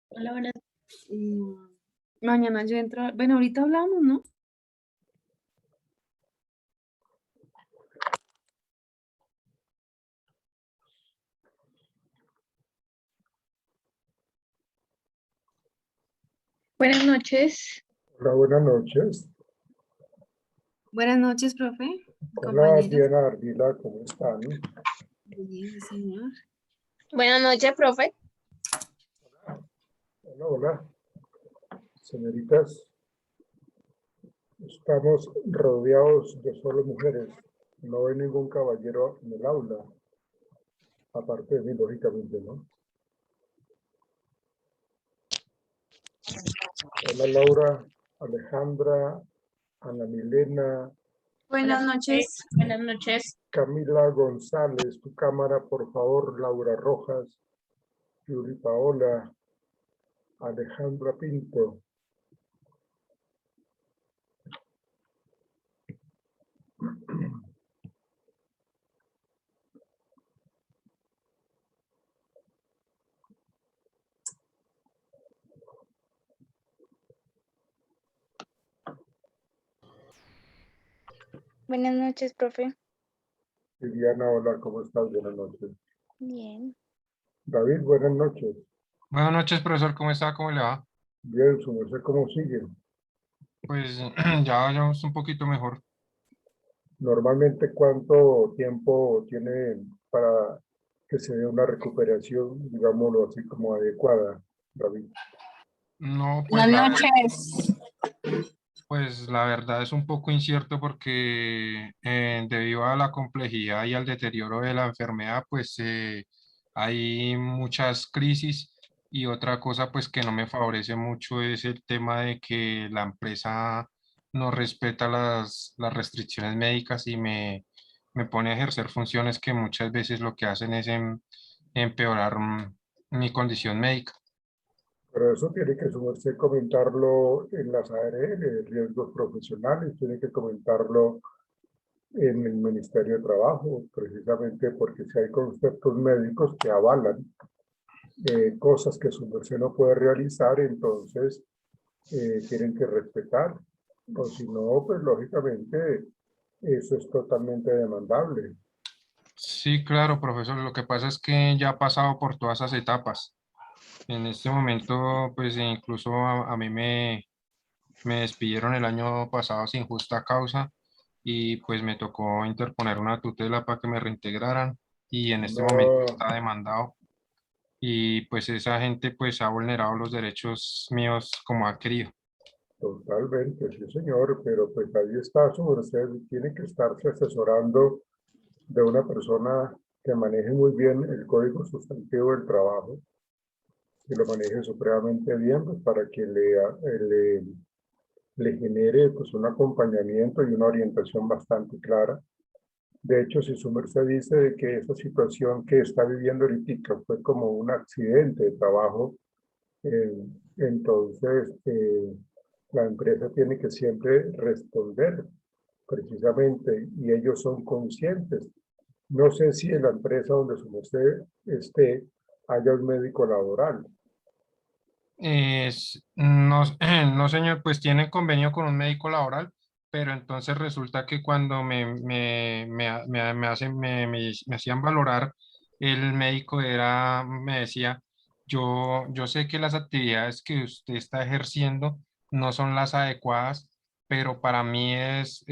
Hola, buenas. Mm, Mañana yo entro. Bueno, ahorita hablamos, ¿no? Buenas noches. Hola, buenas noches. Buenas noches, profe, Hola, compañeros. Diana Ardila, ¿cómo están? Bien, sí, señor. Buenas noches, profe. Hola, hola. Señoritas, estamos rodeados de solo mujeres. No hay ningún caballero en el aula, aparte de mí, lógicamente, ¿no? Hola, Laura, Alejandra, Ana Milena, Buenas noches. Buenas noches. Camila González, tu cámara, por favor, Laura Rojas, Yuri Paola, Alejandra Pinto. Buenas noches, profe. Liliana, hola, ¿cómo estás? Buenas noches. Bien. David, buenas noches. Buenas noches, profesor, ¿cómo está? ¿Cómo le va? Bien, su merced, ¿cómo sigue? Pues ya vamos un poquito mejor. Normalmente, ¿cuánto tiempo tiene para que se dé una recuperación, digámoslo así, como adecuada, David? No, Buenas noches. pues la verdad es un poco incierto porque debido a la complejidad y al deterioro de la enfermedad, pues hay muchas crisis y otra cosa pues que no me favorece mucho es el tema de que la empresa no respeta las restricciones médicas y me pone a ejercer funciones que muchas veces lo que hacen es empeorar mi condición médica. Pero eso tiene que su merced comentarlo en las ARL, riesgos profesionales, tiene que comentarlo en el Ministerio de Trabajo, precisamente porque si hay conceptos médicos que avalan cosas que su merced no puede realizar, entonces tienen que respetar, o si no, pues lógicamente eso es totalmente demandable. Sí, claro, profesor. Lo que pasa es que ya ha pasado por todas esas etapas. En este momento, pues incluso a mí me despidieron el año pasado sin justa causa y pues me tocó interponer una tutela para que me reintegraran y en este momento No, está demandado y pues esa gente pues ha vulnerado los derechos míos como ha querido. totalmente, sí señor, pero pues ahí está su merced, tiene que estarse asesorando de una persona que maneje muy bien el código sustantivo del trabajo, que lo maneje supremamente bien, pues para que le genere pues un acompañamiento y una orientación bastante clara. De hecho, si su merced dice de que esa situación que está viviendo ahorita fue como un accidente de trabajo, eh, entonces la empresa tiene que siempre responder precisamente y ellos son conscientes. No sé si en la empresa donde su merced esté haya un médico laboral. No, no, señor, pues tiene convenio con un médico laboral, pero entonces resulta que cuando me hacían valorar, el médico me decía, yo sé que las actividades que usted está ejerciendo no son las adecuadas, pero para mí es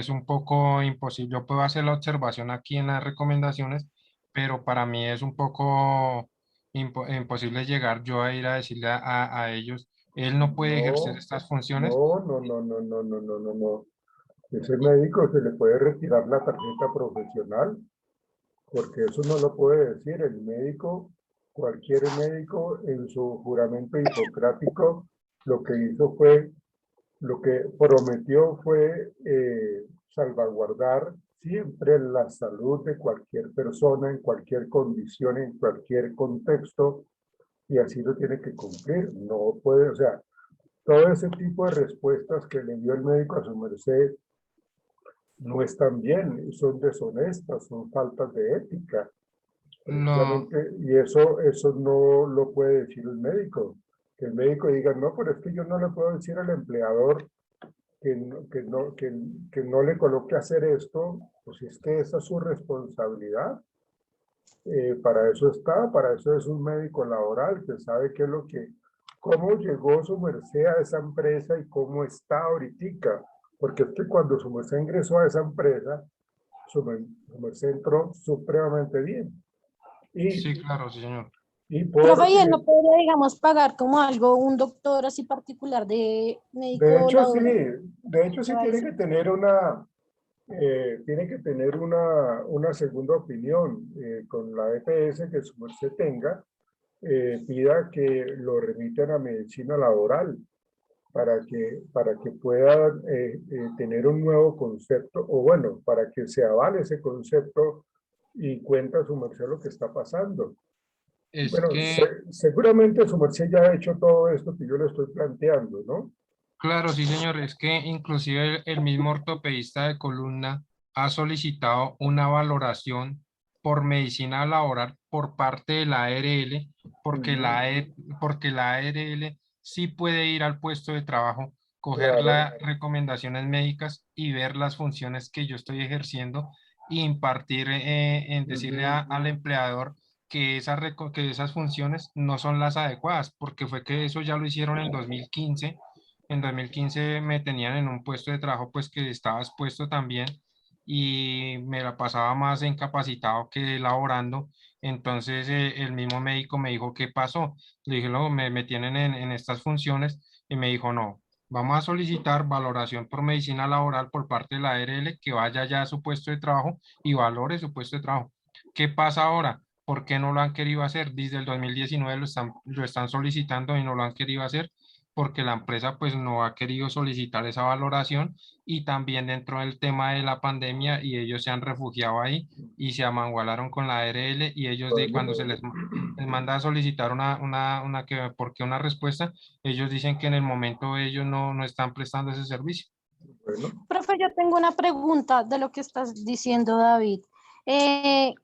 un poco imposible. Yo puedo hacer la observación aquí en las recomendaciones, pero para mí es un poco imposible llegar yo a ir a decirle a ellos, él no puede ejercer No, estas funciones. no. Ese médico se le puede retirar la tarjeta profesional porque eso no lo puede decir el médico. Cualquier médico en su juramento hipocrático lo que hizo fue, lo que prometió fue salvaguardar siempre la salud de cualquier persona en cualquier condición, en cualquier contexto, y así lo tiene que cumplir. No puede, o sea, todo ese tipo de respuestas que le dio el médico a su merced no están bien, son deshonestas, son faltas de ética, Lo, precisamente, y eso no lo puede decir el médico. Que el médico diga, no, pero es que yo no le puedo decir al empleador que no le coloque a hacer esto, pues es que esa es su responsabilidad. Para eso está, para eso es un médico laboral que sabe qué es lo que, cómo llegó su merced a esa empresa y cómo está ahorita. Porque es que cuando su merced ingresó a esa empresa, su merced entró supremamente bien. Sí, claro, sí, señor. Y Profe, ¿y él no porque, podría, digamos, pagar como algo, un doctor así particular de de médico hecho, sí, laboral? de hecho ¿Qué sí va a tiene decir? que tener una segunda opinión con la EPS que su merced tenga, pida que lo remiten a medicina laboral para que puedan tener un nuevo concepto, o bueno, para que se avale ese concepto y cuenta su merced lo que está pasando. Es Bueno, que, seguramente su merced ya ha hecho todo esto que yo le estoy planteando, ¿no? claro, sí, señor, es que inclusive el mismo ortopedista de columna ha solicitado una valoración por medicina laboral por parte de la ARL, porque Ujú. porque la ARL sí puede ir al puesto de trabajo, coger Claro, las recomendaciones médicas y ver las funciones que yo estoy ejerciendo e impartir, en decirle ujú, al empleador que que esas funciones no son las adecuadas, porque fue que eso ya lo hicieron en 2015. En 2015 me tenían en un puesto de trabajo pues que estaba expuesto también y me la pasaba más incapacitado que laborando. Entonces el mismo médico me dijo, ¿qué pasó? Le dije, no, me tienen en estas funciones y me dijo, no, vamos a solicitar valoración por medicina laboral por parte de la ARL, que vaya ya a su puesto de trabajo y valore su puesto de trabajo. ¿Qué pasa ahora? ¿Por qué no lo han querido hacer? Desde el 2019 lo están solicitando y no lo han querido hacer porque la empresa pues no ha querido solicitar esa valoración y también dentro del tema de la pandemia y ellos se han refugiado ahí y se amangualaron con la ARL y ellos de bueno, cuando les manda a solicitar porque una respuesta, ellos dicen que en el momento ellos no están prestando ese servicio. bueno. Profe, yo tengo una pregunta de lo que estás diciendo, David.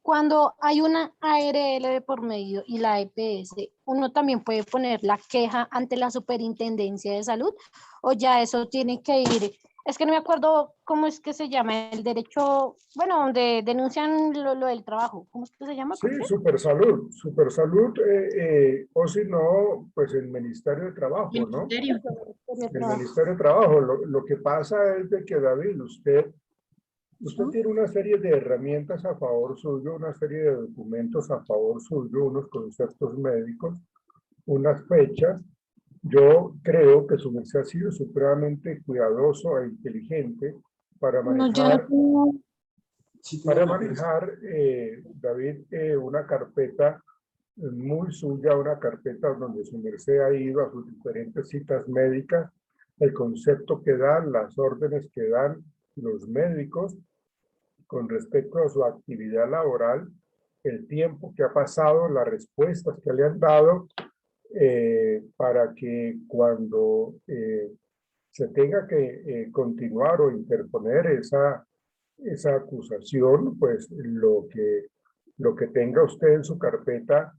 Cuando hay una ARL de por medio y la EPS, ¿uno también puede poner la queja ante la Superintendencia de Salud o ya eso tiene que ir? Es que no me acuerdo cómo es que se llama el derecho, bueno, donde denuncian lo del trabajo. ¿Cómo es que se llama, Sí, profe? Supersalud, o si no, pues el Ministerio de Trabajo, ¿no? Ministerio. Ministerio de El Trabajo. Ministerio de Trabajo. Lo que pasa es de que, David, usted Ujú. tiene una serie de herramientas a favor suyo, una serie de documentos a favor suyo, unos conceptos médicos, unas fechas. Yo creo que su merced ha sido supremamente cuidadoso e inteligente para No, yo no manejar tengo. David, una carpeta muy suya, una carpeta donde su merced ha ido a sus diferentes citas médicas, el concepto que dan, las órdenes que dan los médicos con respecto a su actividad laboral, el tiempo que ha pasado, las respuestas que le han dado, para que cuando se tenga que continuar o interponer esa acusación, pues lo que tenga usted en su carpeta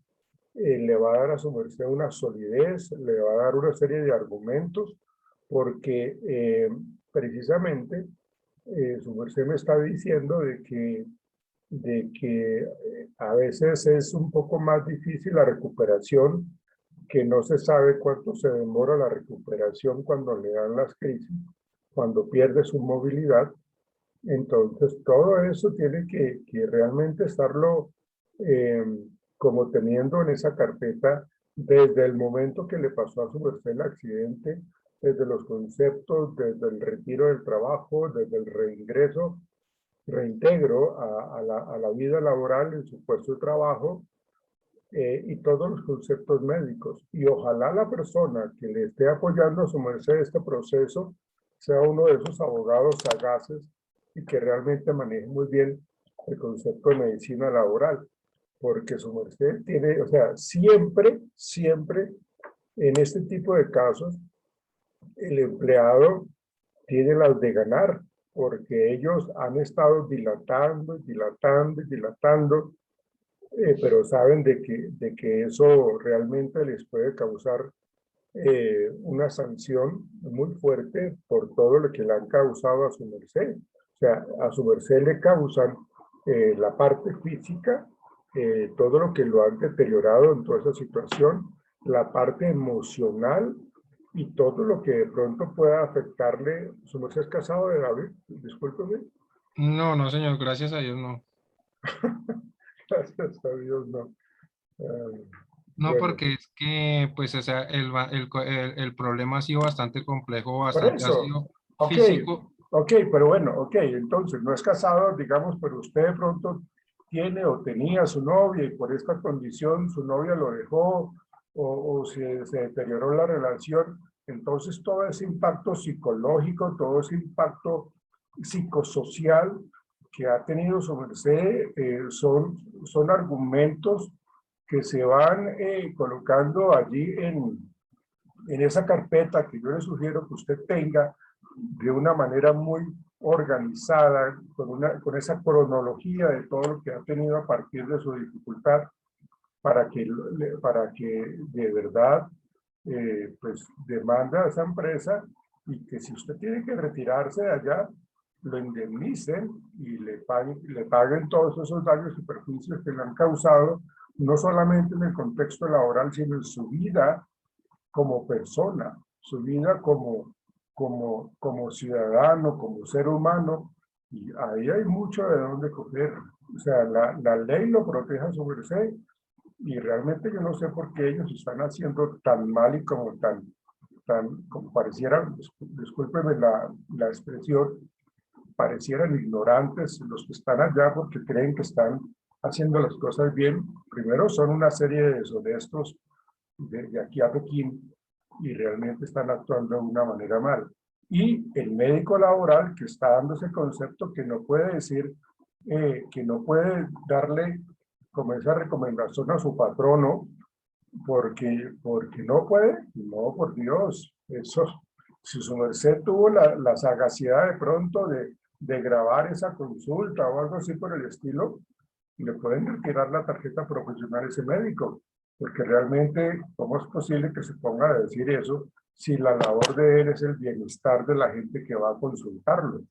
le va a dar a su merced una solidez, le va a dar una serie de argumentos, porque precisamente su merced me está diciendo de que a veces es un poco más difícil la recuperación, que no se sabe cuánto se demora la recuperación cuando le dan las crisis, cuando pierde su movilidad. Entonces, todo eso tiene que realmente estarlo eh, como teniendo en esa carpeta desde el momento que le pasó a su merced el accidente, desde los conceptos, desde el retiro del trabajo, desde el reingreso, reintegro a la vida laboral en su puesto de trabajo, y todos los conceptos médicos. Y ojalá la persona que le esté apoyando a su merced este proceso sea uno de esos abogados sagaces y que realmente maneje muy bien el concepto de medicina laboral, porque su merced tiene, o sea, siempre en este tipo de casos, el empleado tiene las de ganar, porque ellos han estado dilatando, dilatando, dilatando, pero saben de que eso realmente les puede causar una sanción muy fuerte por todo lo que le han causado a su merced. O sea, a su merced le causan la parte física, todo lo que lo han deteriorado en toda esa situación, la parte emocional y todo lo que de pronto pueda afectarle. ¿Su merced es casado de David? Discúlpeme. No, no, señor, gracias a Dios, no. Gracias a Dios, no. No, Bueno, porque es que, pues, o sea, el problema ha sido bastante complejo, por bastante, ha eso, sido ok, físico. ok, pero bueno, ok, entonces no es casado, digamos, pero usted de pronto tiene o tenía su novia y por esta condición su novia lo dejó o se deterioró la relación, entonces todo ese impacto psicológico, todo ese impacto psicosocial que ha tenido su merced son argumentos que se van colocando allí en esa carpeta que yo le sugiero que usted tenga de una manera muy organizada, con esa cronología de todo lo que ha tenido a partir de su dificultad, para que de verdad pues demanda a esa empresa y que si usted tiene que retirarse de allá, lo indemnicen y le paguen todos esos daños y perjuicios que le han causado, no solamente en el contexto laboral, sino en su vida como persona, su vida como ciudadano, como ser humano, y ahí hay mucho de dónde coger. O sea, la ley lo protege a su merced, y realmente yo no sé por qué ellos están haciendo tan mal y como como parecieran, discúlpeme la expresión, parecieran ignorantes los que están allá porque creen que están haciendo las cosas bien. Primero son una serie de deshonestos de aquí a Pekín y realmente están actuando de una manera mal. Y el médico laboral que está dando ese concepto que no puede decir, que no puede darle como esa recomendación a su patrono porque no puede, no, por Dios, eso, si su merced tuvo la sagacidad de pronto de grabar esa consulta o algo así por el estilo, le pueden retirar la tarjeta profesional a ese médico, porque realmente, ¿cómo es posible que se ponga a decir eso si la labor de él es el bienestar de la gente que va a consultarlo,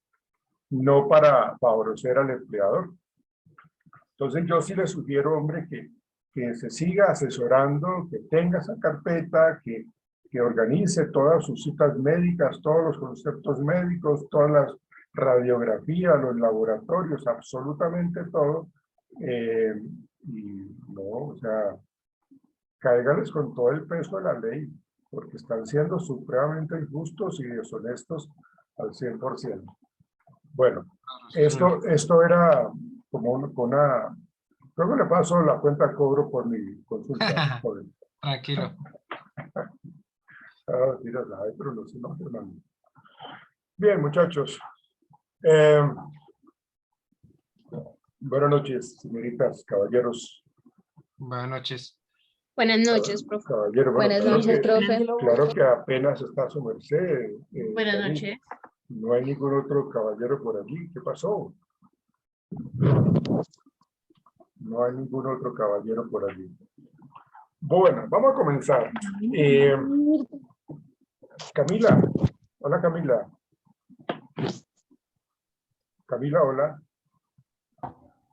no para favorecer al empleador? Entonces yo sí le sugiero, hombre, que se siga asesorando, que tenga esa carpeta, que organice todas sus citas médicas, todos los conceptos médicos, todas las radiografías, los laboratorios, absolutamente todo. Y no, o sea, cáigales con todo el peso de la ley, porque están siendo supremamente injustos y deshonestos al 100%. Bueno, esto era como una. Luego le paso la cuenta de cobro por mi consulta, joven. Tranquilo. Mira, pero no sé, no, Fernando. Bien, muchachos. Buenas noches, señoritas, caballeros. Buenas noches. Buenas noches, profe. Caballero, bueno, Buenas claro noches, que, profe. claro que apenas está a su merced. Buenas Dani. noches. No hay ningún otro caballero por allí. ¿Qué pasó? No hay ningún otro caballero por allí. Bueno, vamos a comenzar. Camila. Hola, Camila. Camila, hola.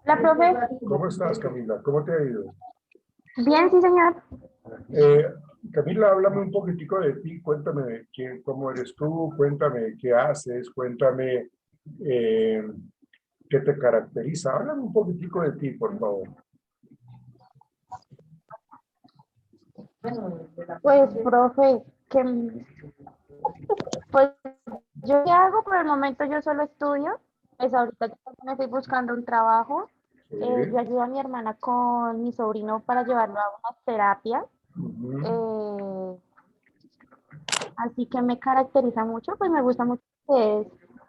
Hola, profe. ¿Cómo estás, Camila? ¿Cómo te ha ido? Bien, sí, señor. Camila, háblame un poquitico de ti. Cuéntame cómo eres tú, cuéntame qué haces, cuéntame qué te caracteriza. Háblame un poquitico de ti, por favor. Pues, profe, pues yo qué hago por el momento, yo solo estudio. Pues ahorita me estoy buscando un trabajo. Sí. Yo ayudo a mi hermana con mi sobrino para llevarlo a unas terapias. Así que me caracteriza mucho, pues me gusta mucho que es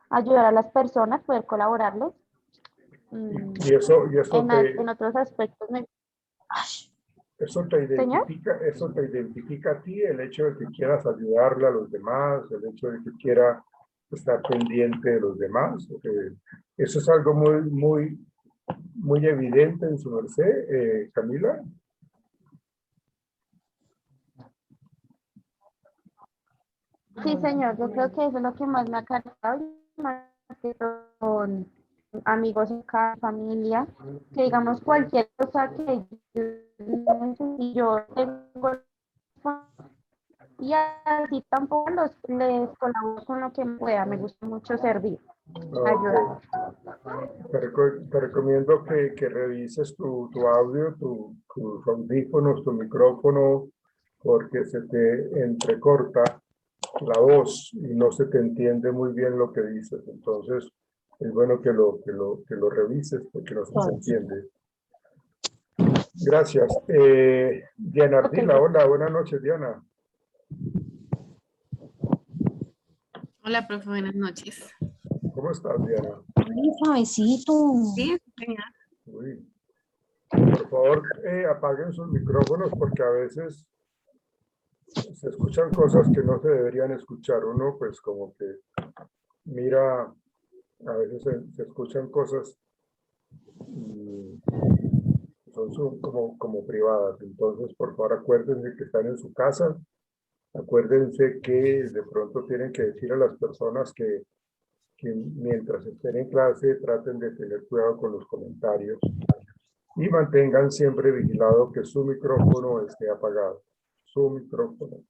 ayudar a las personas, poder colaborarles. Y eso En otros aspectos eso te ¿Señor? identifica a ti, el hecho de que quieras ayudarle a los demás, el hecho de que quiera estar pendiente de los demás. Eso es algo muy evidente en su merced, Camila. Sí, señor, yo creo que eso es lo que más me ha cargado, más que todo con amigos en casa, familia, que digamos cualquier cosa que yo tengo y así tampoco les colaboro con lo que pueda, me gusta mucho servir, ayudar. Ok. Te recomiendo que revises tu audio, tus audífonos, tu micrófono, porque se te entrecorta la voz y no se te entiende muy bien lo que dices. Entonces, es bueno que lo revises porque no se te entiende. Gracias. Diana Ardila, Ok. hola, buenas noches, Diana. Hola, profe, buenas noches. ¿Cómo estás, Diana? Ay, suavecito. Sí, genial. Uy. Por favor, apaguen sus micrófonos porque a veces se escuchan cosas que no se deberían escuchar. Uno, pues, como que mira, a veces se escuchan cosas y son como privadas. Entonces, por favor, acuérdense que están en su casa. Acuérdense que de pronto tienen que decir a las personas que mientras estén en clase traten de tener cuidado con los comentarios y mantengan siempre vigilado que su micrófono esté apagado. Su micrófono,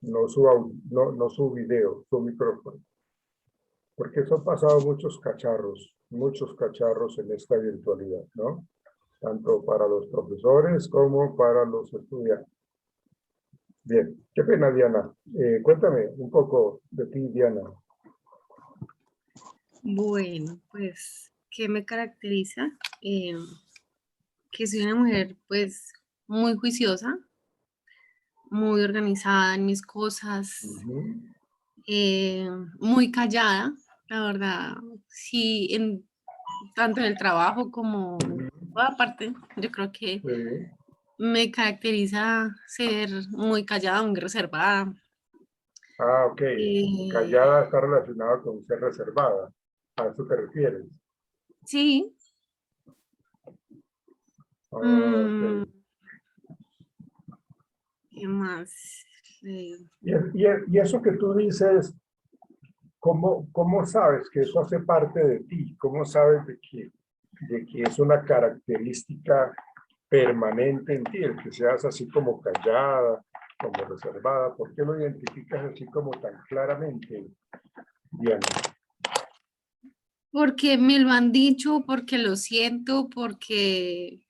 no su audio, no su video, su micrófono. Porque eso han pasado muchos cacharros en esta virtualidad, ¿no? Tanto para los profesores como para los estudiantes. Bien, qué pena, Diana. Cuéntame un poco de ti, Diana. Bueno, pues, ¿qué me caracteriza? Que soy una mujer, pues, muy juiciosa, muy organizada en mis cosas, Ujú. eh, muy callada, la verdad. Sí, tanto en el trabajo como en toda parte, yo creo que Sí. me caracteriza ser muy callada, muy reservada. Ah, ok. Eh, Callada está relacionada con ser reservada. ¿A eso te refieres? sí. Ah, ok. mm, ¿Qué más? Eh, Y eso que tú dices, ¿cómo sabes que eso hace parte de ti? ¿Cómo sabes de que es una característica permanente en ti, el que seas así como callada, como reservada? ¿Por qué lo identificas así como tan claramente, Diana? Porque me lo han dicho, porque lo siento, porque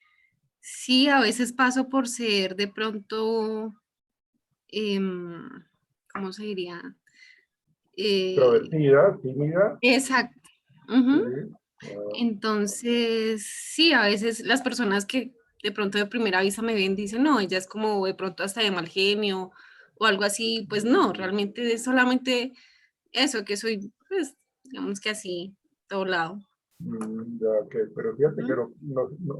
sí, a veces paso por ser de pronto, em, ¿cómo se diría? Eh, Introvertida, tímida. exacto. Sí. Ujú. Ah, Entonces, sí, a veces las personas que de pronto de primera vista me ven dicen, no, ella es como de pronto hasta de mal genio o algo así. Pues no, realmente es solamente eso, que soy, pues, digamos que así, todo lado. ya que, pero fíjate que Ujú.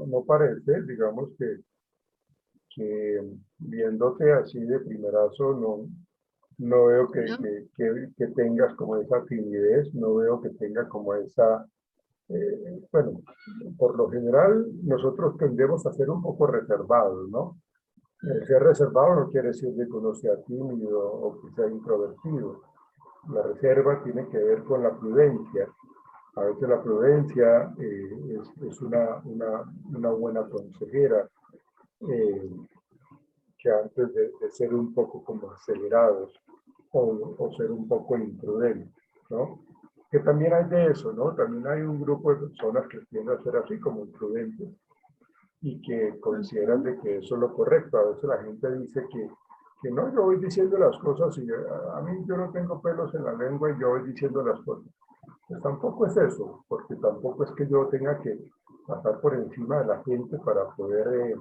no parece, digamos que viéndote así de primerazo, no veo ¿No? que tengas como esa timidez, no veo que tenga como esa, bueno, por lo general nosotros tendemos a ser un poco reservados, ¿no? El ser reservado no quiere decir que uno sea tímido o que sea introvertido. La reserva tiene que ver con la prudencia. A veces la prudencia es una buena consejera eh, que antes de ser un poco como acelerados o ser un poco imprudentes, ¿no? Que también hay de eso, ¿no? También hay un grupo de personas que tienden a ser así como imprudentes y que consideran de que eso es lo correcto. A veces la gente dice que no, yo voy diciendo las cosas y a mí yo no tengo pelos en la lengua y yo voy diciendo las cosas. Pues tampoco es eso, porque tampoco es que yo tenga que pasar por encima de la gente para poder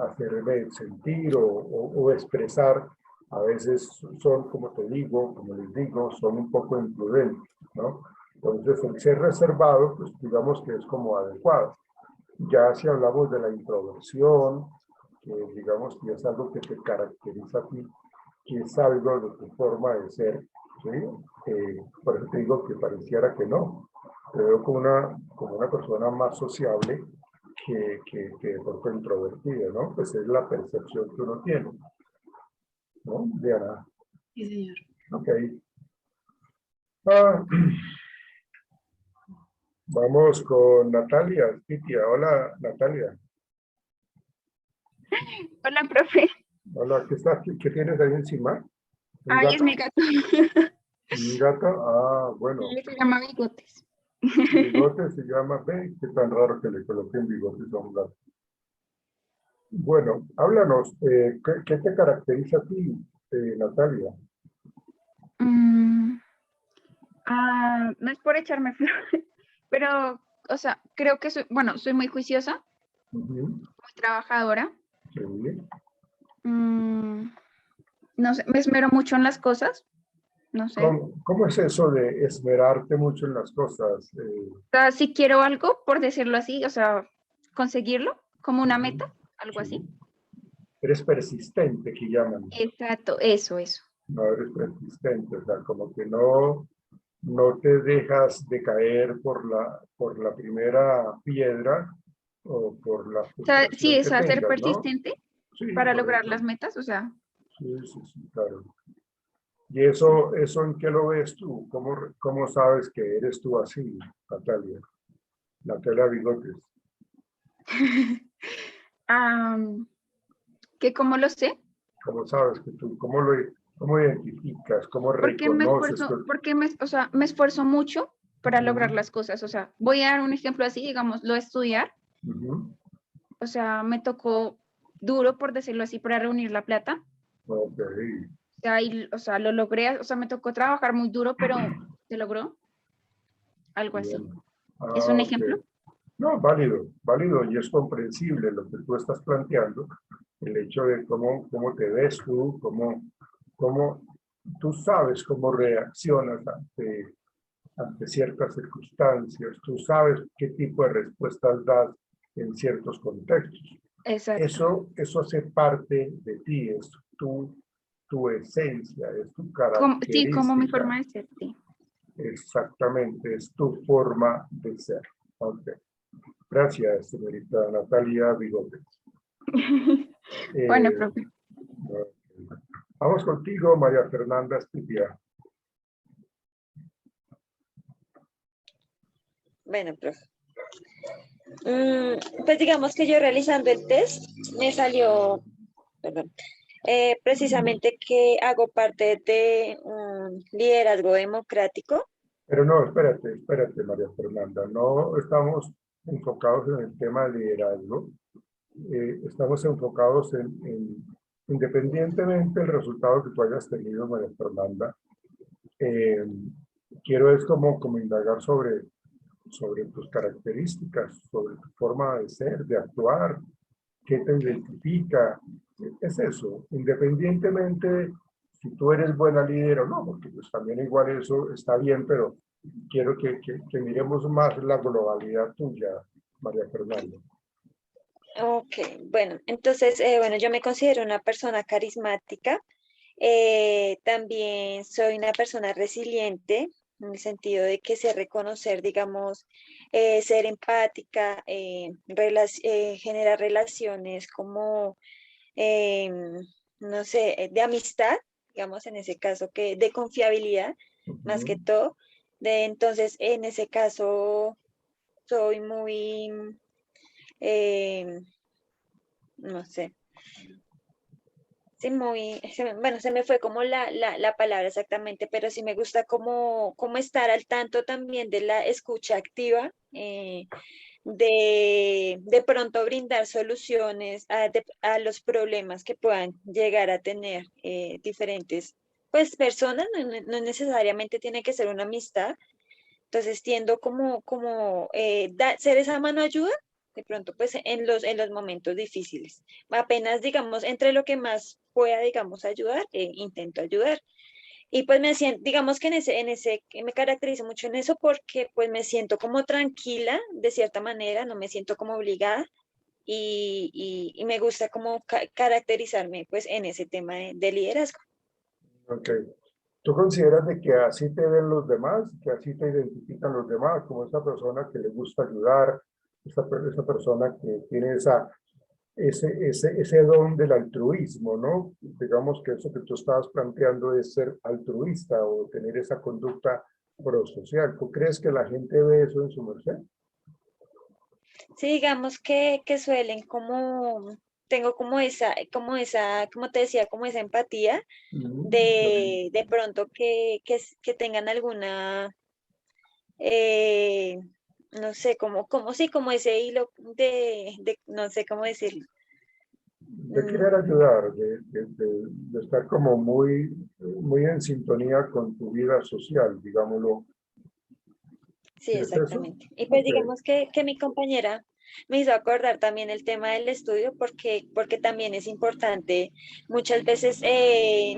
hacerme sentir o expresar. A veces son, como te digo, como les digo, son un poco imprudentes, ¿no? Entonces, el ser reservado, pues digamos que es como adecuado. Ya si hablamos de la introversión, que digamos que es algo que te caracteriza a ti, que es algo de tu forma de ser, ¿sí? Por eso te digo que pareciera que no. Te veo como una persona más sociable que de pronto introvertida, ¿no? Pues es la percepción que uno tiene, ¿no? Diana. Sí, señor. Ok. Ah, vamos con Natalia, Titia. Hola, Natalia. Hola, profe. Hola, ¿qué estás? ¿Qué tienes ahí encima? ¿Un Ay, es gato? mi gato. ¿Un gato? Ah, bueno. Él se llama Bigotes. Bigote se llama Bey. Qué tan raro que le coloquen bigotes a un gato. Bueno, háblanos. ¿Qué te caracteriza a ti, Natalia? Mm, no es por echarme flores, pero, o sea, creo que soy, bueno, soy muy juiciosa, Ujú, muy trabajadora. sí. Mm, no sé, me esmero mucho en las cosas, no sé. ¿Cómo es eso de esmerarte mucho en las cosas? O sea, si quiero algo, por decirlo así, o sea, conseguirlo como una Ujú, meta, algo sí. así. Eres persistente, que llaman. Exacto, eso. No eres persistente, o sea, como que no te dejas de caer por la primera piedra o por la O sea, sí, frustración es que a ser tengas, ¿no? persistente Sí, para lograr las correcto. metas, o sea, Sí, sí, sí, claro. ¿Y eso en qué lo ves tú? ¿Cómo sabes que eres tú así, Natalia? Natalia Bigotes. am, que como lo sé, ¿Cómo sabes que tú, cómo identificas, cómo porque me reconoces esfuerzo, tu... o sea, me esfuerzo mucho para lograr Ujú, las cosas. O sea, voy a dar un ejemplo así, digamos, lo de estudiar. ujú, O sea, me tocó duro, por decirlo así, para reunir la plata. ok, O sea, o sea, lo logré, o sea, me tocó trabajar muy duro, pero se logró algo así. bien. ¿Es Ah, un ok. ejemplo? No, válido, válido y es comprensible lo que tú estás planteando, el hecho de cómo te ves tú, cómo tú sabes cómo reaccionas ante ciertas circunstancias, tú sabes qué tipo de respuestas das en ciertos contextos. Exacto. Eso hace parte de ti, es tu esencia, es tu Sí, como mi característica, forma de ser, sí. exactamente, es tu forma de ser. Ok. Gracias, señorita Natalia Bigotes. Bueno, Eh, profe. vamos contigo, María Fernanda Estivia. Bueno, profe. Pues digamos que yo realizando el test me salió, perdón, precisamente que hago parte de un liderazgo democrático. Pero no, espérate, María Fernanda. No estamos enfocados en el tema de liderazgo. Estamos enfocados independientemente del resultado que tú hayas tenido, María Fernanda, eh, quiero es como indagar sobre tus características, sobre tu forma de ser, de actuar, qué te identifica. Es eso, independientemente si tú eres buena líder o no, porque pues también igual eso está bien, pero quiero que miremos más la globalidad tuya, María Fernanda. Ok, bueno, entonces, bueno, yo me considero una persona carismática. También soy una persona resiliente, en el sentido de que sé reconocer, digamos, ser empática, generar relaciones como, em, no sé, de amistad, digamos, en ese caso, que de confiabilidad, más que Ujú. todo. Entonces, en ese caso, soy muy, em, no sé. Sí, muy, bueno, se me fue como la palabra exactamente, pero sí me gusta como estar al tanto también de la escucha activa, de pronto brindar soluciones a los problemas que puedan llegar a tener diferentes, pues, personas, no necesariamente tiene que ser una amistad. Entonces tiendo ser esa mano ayuda, de pronto pues en los momentos difíciles. Apenas digamos, entre lo que más pueda, digamos, ayudar, intento ayudar. Y pues me siento, digamos que que me caracterizo mucho en eso porque pues me siento como tranquila de cierta manera, no me siento como obligada y me gusta como caracterizarme pues en ese tema de liderazgo. Ok. ¿Tú consideras de que así te ven los demás, que así te identifican los demás, como esa persona que le gusta ayudar, esa persona que tiene ese don del altruismo, ¿no? Digamos que eso que tú estabas planteando es ser altruista o tener esa conducta prosocial. ¿Tú crees que la gente ve eso en su merced? Sí, digamos que suelen como, tengo como te decía, como esa empatía de pronto que tengan alguna, eh, no sé, sí, como ese hilo no sé cómo decirlo. De querer ayudar, de estar como muy en sintonía con tu vida social, digámoslo. Sí, ¿Sí es eso? exactamente. Y pues Ok. digamos que mi compañera me hizo acordar también el tema del estudio porque también es importante muchas veces,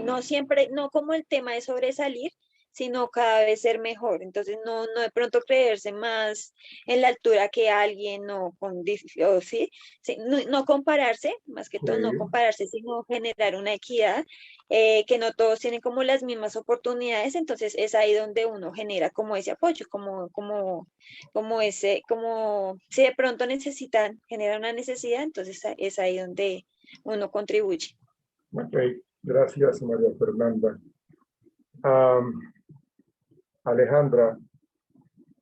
no siempre, no como el tema de sobresalir, sino cada vez ser mejor. Entonces no de pronto creerse más en la altura que alguien o sí, sí, no compararse, más que todo no Sí. compararse, sino generar una equidad, que no todos tienen como las mismas oportunidades, entonces es ahí donde uno genera como ese apoyo, como si de pronto necesitan, generar una necesidad, entonces es ahí donde uno contribuye. Ok, gracias María Fernanda. Am, Alejandra,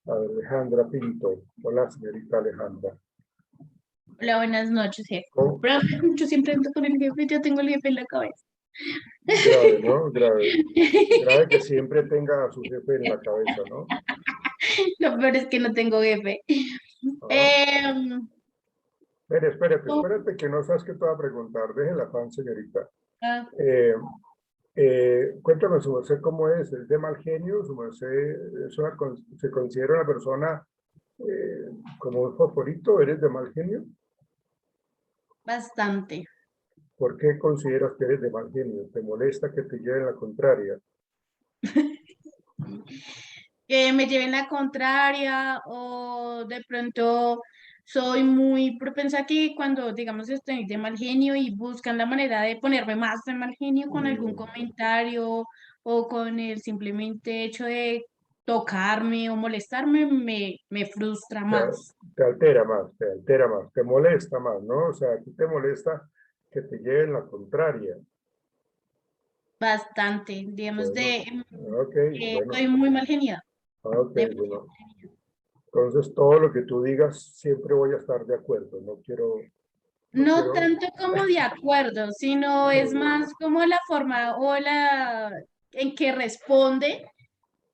Alejandra Pinto. Hola, señorita Alejandra. Hola, buenas noches, jefe. ¿Cómo? Pero yo siempre ando con el jefe, yo tengo el jefe en la cabeza. Grave, ¿no? Grave. Grave que siempre tenga a su jefe en la cabeza, ¿no? Lo peor es que no tengo jefe. Ah. Em, Espérate, que no sabes qué te voy a preguntar. Deje la pan, señorita. ah, Cuéntame, su merced, ¿cómo es de mal genio? Su merced se considera una persona como un favorito. ¿Eres de mal genio? bastante. ¿Por qué consideras que eres de mal genio? ¿Te molesta que te lleven la contraria? Que me lleven la contraria o de pronto soy muy propensa a que cuando, digamos, estoy de mal genio y buscan la manera de ponerme más de mal genio con algún comentario o con el simplemente hecho de tocarme o molestarme, me frustra Te, más. te altera más, te molesta más, ¿no? O sea, a ti te molesta que te lleven la contraria. Bastante, digamos, Bueno, ok, soy bueno, muy mal geniada. ok, De bueno. Entonces, todo lo que tú digas, siempre voy a estar de acuerdo. No No quiero. tanto como de acuerdo, sino es más como la forma o la en que responde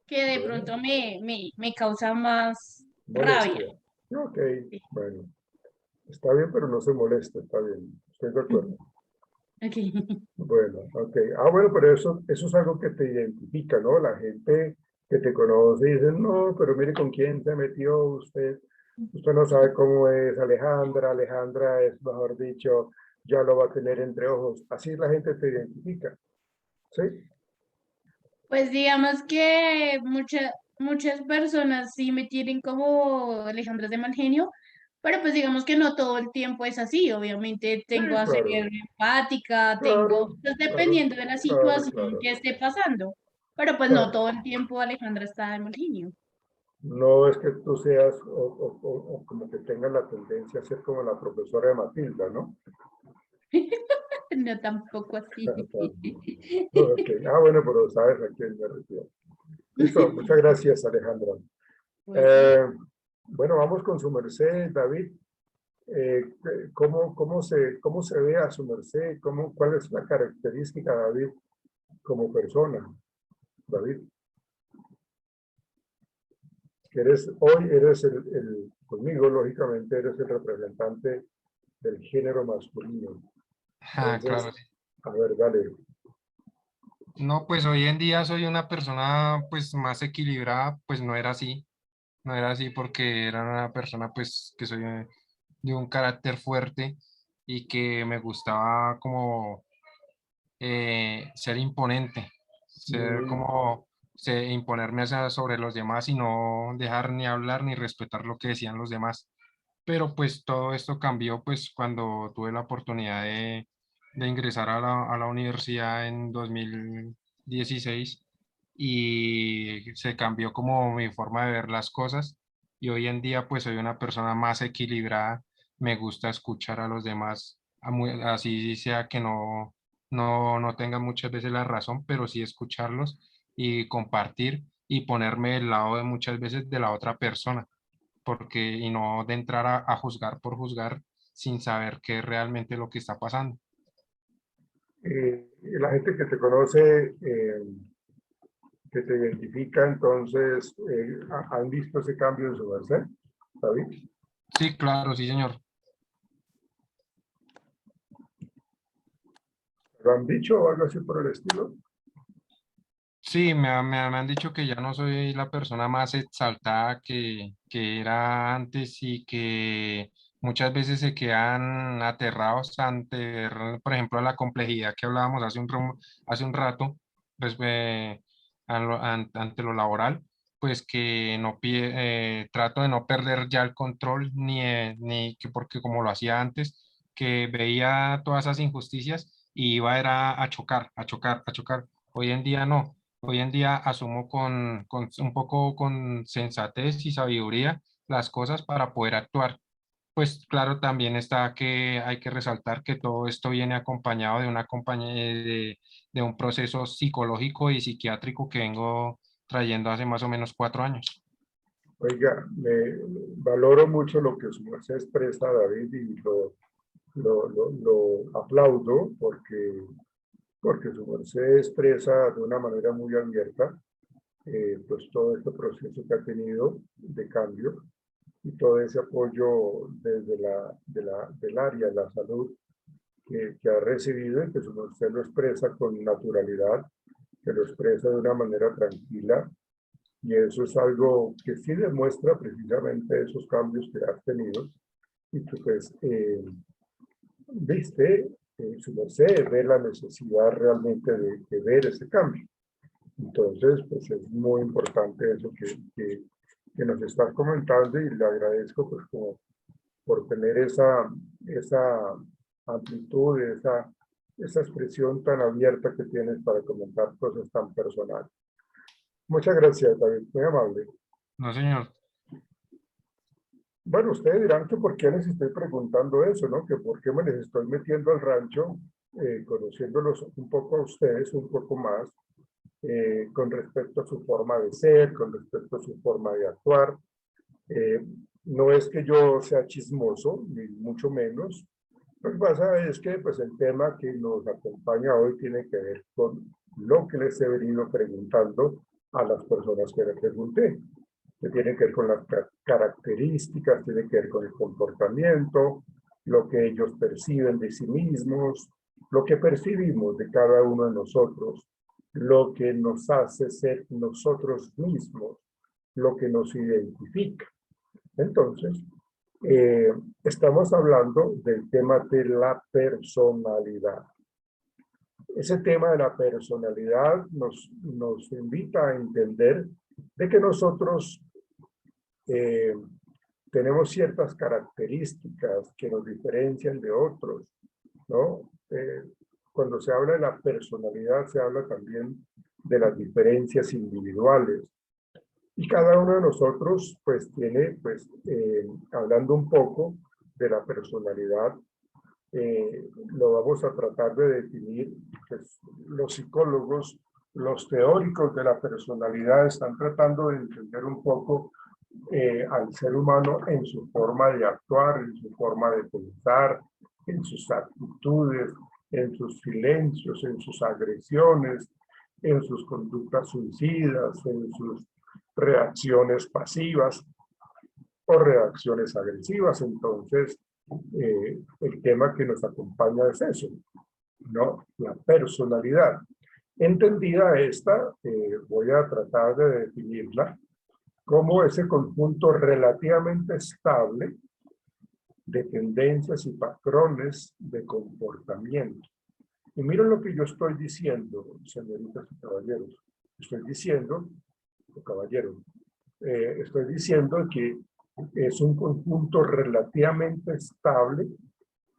que de Bueno, pronto me causa más rabia. molestia. Ok, bueno, está bien, pero no se moleste, está bien. Estoy de acuerdo. Ok. Bueno, ok. Ah, bueno, pero eso es algo que te identifica, ¿no? La gente que te conoce dice, no, pero mire con quién se metió usted. Usted no sabe cómo es Alejandra. Alejandra es, mejor dicho, ya lo va a tener entre ojos. Así la gente te identifica, ¿sí? Pues digamos que muchas personas sí me tienen como Alejandra es de mal genio, pero pues digamos que no todo el tiempo es así. Obviamente Sí, tengo a ser claro, empática, claro, pues claro, dependiendo de la claro, situación claro. que esté pasando. Pero pues no Claro. todo el tiempo Alejandra está de mal genio. No es que tú seas o como que tengas la tendencia a ser como la profesora de Matilda, ¿no? No, tampoco así. Ok. Ah, bueno, pero sabes a quién me refiero. Listo, muchas gracias, Alejandra. Bueno, Eh, bueno, vamos con su merced, David. ¿Cómo se ve a su merced? ¿Cuál es la característica de David como persona? David, hoy eres conmigo, lógicamente, eres el representante del género masculino. Ah, Entonces, claro, sí. a ver, dale. No, pues hoy en día soy una persona pues más equilibrada, pues no era así porque era una persona pues que soy de un carácter fuerte y que me gustaba como ser imponente, ser Mm, como imponerme sobre los demás y no dejar ni hablar ni respetar lo que decían los demás. Pero pues todo esto cambió pues cuando tuve la oportunidad de ingresar a a la universidad en 2016 y se cambió como mi forma de ver las cosas y hoy en día pues soy una persona más equilibrada, me gusta escuchar a los demás, así sea que no tengan muchas veces la razón, pero sí escucharlos y compartir y ponerme del lado de muchas veces de la otra persona, porque y no de entrar a juzgar por juzgar sin saber qué es realmente lo que está pasando. La gente que te conoce, que te identifica, entonces, ¿han visto ese cambio en su merced, David? Sí, claro, sí, señor. ¿Lo han dicho o algo así por el estilo? Sí, me han dicho que ya no soy la persona más exaltada que era antes y que muchas veces se quedan aterrados ante ver, por ejemplo, la complejidad que hablábamos hace un rato, pues ante lo laboral, pues que trato de no perder ya el control ni que porque como lo hacía antes, que veía todas esas injusticias y iba era a chocar, a chocar, a chocar. Hoy en día no. Hoy en día asumo con un poco con sensatez y sabiduría las cosas para poder actuar. Pues claro, también está que hay que resaltar que todo esto viene acompañado de de un proceso psicológico y psiquiátrico que vengo trayendo hace más o menos 4 años. Oiga, valoro mucho lo que su merced expresa, David, y lo aplaudo porque su merced expresa de una manera muy abierta pues todo este proceso que ha tenido de cambio y todo ese apoyo desde del área de la salud que ha recibido y que su merced lo expresa con naturalidad, que lo expresa de una manera tranquila. Y eso es algo que sí demuestra precisamente esos cambios que has tenido y que pues viste, su merced ve la necesidad realmente de ver ese cambio. Entonces, pues es muy importante eso que nos estás comentando y le agradezco pues como por tener esa amplitud, esa expresión tan abierta que tienes para comentar cosas tan personales. Muchas gracias, David, muy amable. No, señor. Bueno, ustedes dirán que por qué les estoy preguntando eso, ¿no? Que por qué me les estoy metiendo al rancho, conociéndolos un poco a ustedes, un poco más, con respecto a su forma de ser, con respecto a su forma de actuar. No es que yo sea chismoso, ni mucho menos. Lo que pasa es que pues, el tema que nos acompaña hoy tiene que ver con lo que les he venido preguntando a las personas que les pregunté, que tiene que ver con las características, tiene que ver con el comportamiento, lo que ellos perciben de sí mismos, lo que percibimos de cada uno de nosotros, lo que nos hace ser nosotros mismos, lo que nos identifica. Entonces, estamos hablando del tema de la personalidad. Ese tema de la personalidad nos invita a entender de que nosotros tenemos ciertas características que nos diferencian de otros, ¿no? Cuando se habla de la personalidad, se habla también de las diferencias individuales. Y cada uno de nosotros, pues, tiene, pues, hablando un poco de la personalidad, lo vamos a tratar de definir, pues, los psicólogos, los teóricos de la personalidad están tratando de entender un poco al ser humano en su forma de actuar, en su forma de pensar, en sus actitudes, en sus silencios, en sus agresiones, en sus conductas suicidas, en sus reacciones pasivas o reacciones agresivas. Entonces, el tema que nos acompaña es eso, ¿no? La personalidad. Entendida esta, voy a tratar de definirla como ese conjunto relativamente estable de tendencias y patrones de comportamiento. Y miren lo que yo estoy diciendo, señoritas y caballeros. Estoy diciendo, caballeros, estoy diciendo que es un conjunto relativamente estable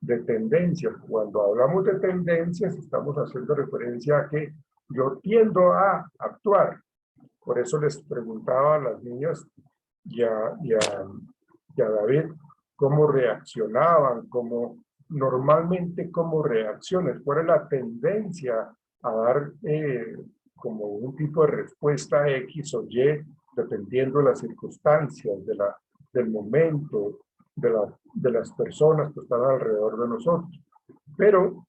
de tendencias. Cuando hablamos de tendencias, estamos haciendo referencia a que yo tiendo a actuar. Por eso les preguntaba a las niñas y a David cómo reaccionaban, cómo normalmente cómo reacciones, cuál es la tendencia a dar como un tipo de respuesta X o Y, dependiendo de las circunstancias, del momento, de las personas que están alrededor de nosotros. Pero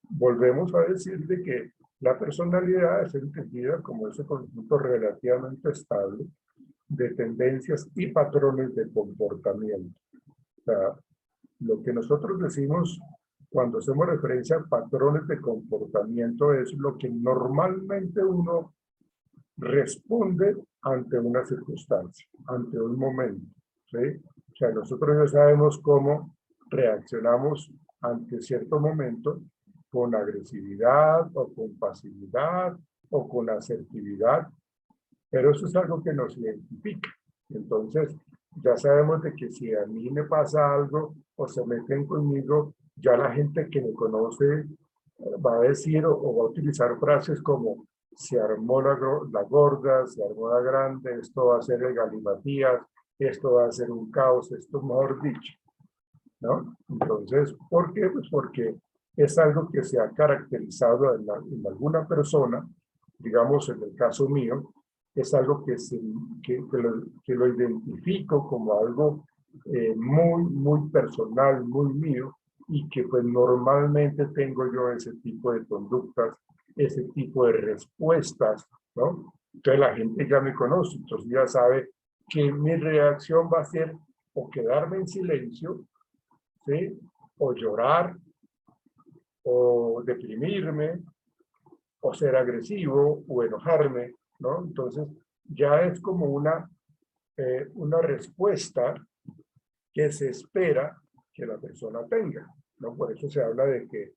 volvemos a decir de que la personalidad es entendida como ese conjunto relativamente estable de tendencias y patrones de comportamiento. O sea, lo que nosotros decimos cuando hacemos referencia a patrones de comportamiento es lo que normalmente uno responde ante una circunstancia, ante un momento, ¿sí? O sea, nosotros ya sabemos cómo reaccionamos ante cierto momento con agresividad o con pasividad o con asertividad, pero eso es algo que nos identifica. Entonces, ya sabemos de que si a mí me pasa algo o se meten conmigo, ya la gente que me conoce va a decir o va a utilizar frases como se armó la gorda, se armó la grande, esto va a ser el galimatías, esto va a ser un caos, esto mejor dicho, ¿no? Entonces, ¿por qué? Pues porque es algo que se ha caracterizado en alguna persona, digamos en el caso mío, es algo que lo identifico como algo muy personal, muy mío, y que pues normalmente tengo yo ese tipo de conductas, ese tipo de respuestas, ¿no? Entonces la gente ya me conoce, entonces ya sabe que mi reacción va a ser o quedarme en silencio, ¿sí? O llorar, o deprimirme, o ser agresivo, o enojarme, ¿no? Entonces ya es como una respuesta que se espera que la persona tenga, ¿no? Por eso se habla de que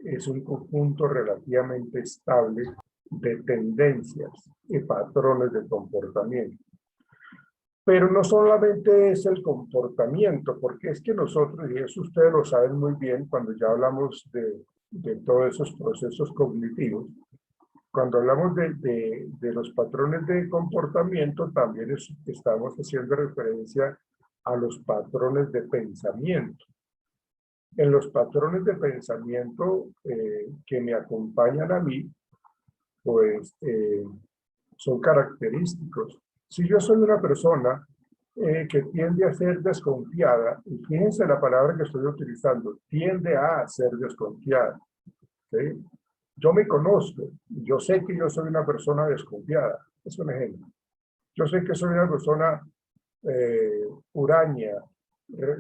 es un conjunto relativamente estable de tendencias y patrones de comportamiento. Pero no solamente es el comportamiento, porque es que nosotros, y eso ustedes lo saben muy bien cuando ya hablamos de todos esos procesos cognitivos, cuando hablamos de los patrones de comportamiento, también estamos haciendo referencia a los patrones de pensamiento. En los patrones de pensamiento que me acompañan a mí, pues son característicos. Si yo soy una persona que tiende a ser desconfiada, y fíjense la palabra que estoy utilizando, tiende a ser desconfiada, ¿sí? Yo me conozco, yo sé que yo soy una persona desconfiada, es un ejemplo. Yo sé que soy una persona huraña,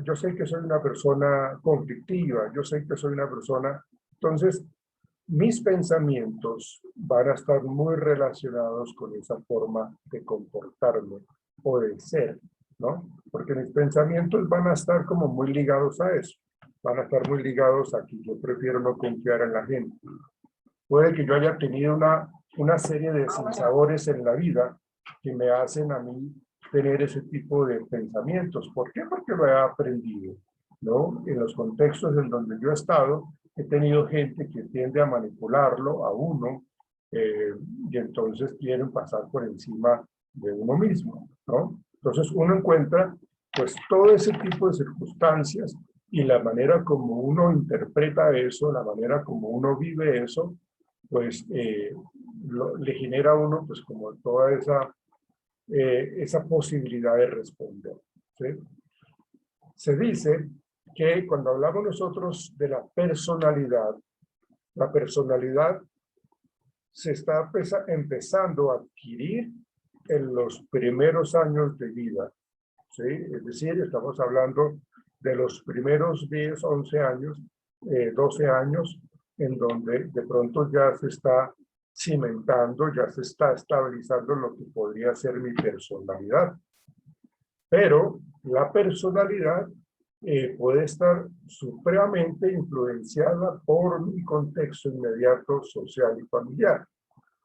yo sé que soy una persona conflictiva, yo sé que soy una persona... Entonces, mis pensamientos van a estar muy relacionados con esa forma de comportarme o de ser, ¿no? Porque mis pensamientos van a estar como muy ligados a eso. Van a estar muy ligados a que yo prefiero no confiar en la gente. Puede que yo haya tenido una serie de sinsabores en la vida que me hacen a mí tener ese tipo de pensamientos. ¿Por qué? Porque lo he aprendido, ¿no? En los contextos en donde yo he estado, he tenido gente que tiende a manipularlo a uno y entonces quieren pasar por encima de uno mismo, ¿no? Entonces uno encuentra pues todo ese tipo de circunstancias y la manera como uno interpreta eso, la manera como uno vive eso, pues le genera a uno pues como toda esa posibilidad de responder, ¿sí? Se dice que cuando hablamos nosotros de la personalidad se está empezando a adquirir en los primeros años de vida, ¿sí? Es decir, estamos hablando de los primeros 10, 11 años, 12 años, en donde de pronto ya se está cimentando, ya se está estabilizando lo que podría ser mi personalidad. Pero la personalidad puede estar supremamente influenciada por mi contexto inmediato, social y familiar.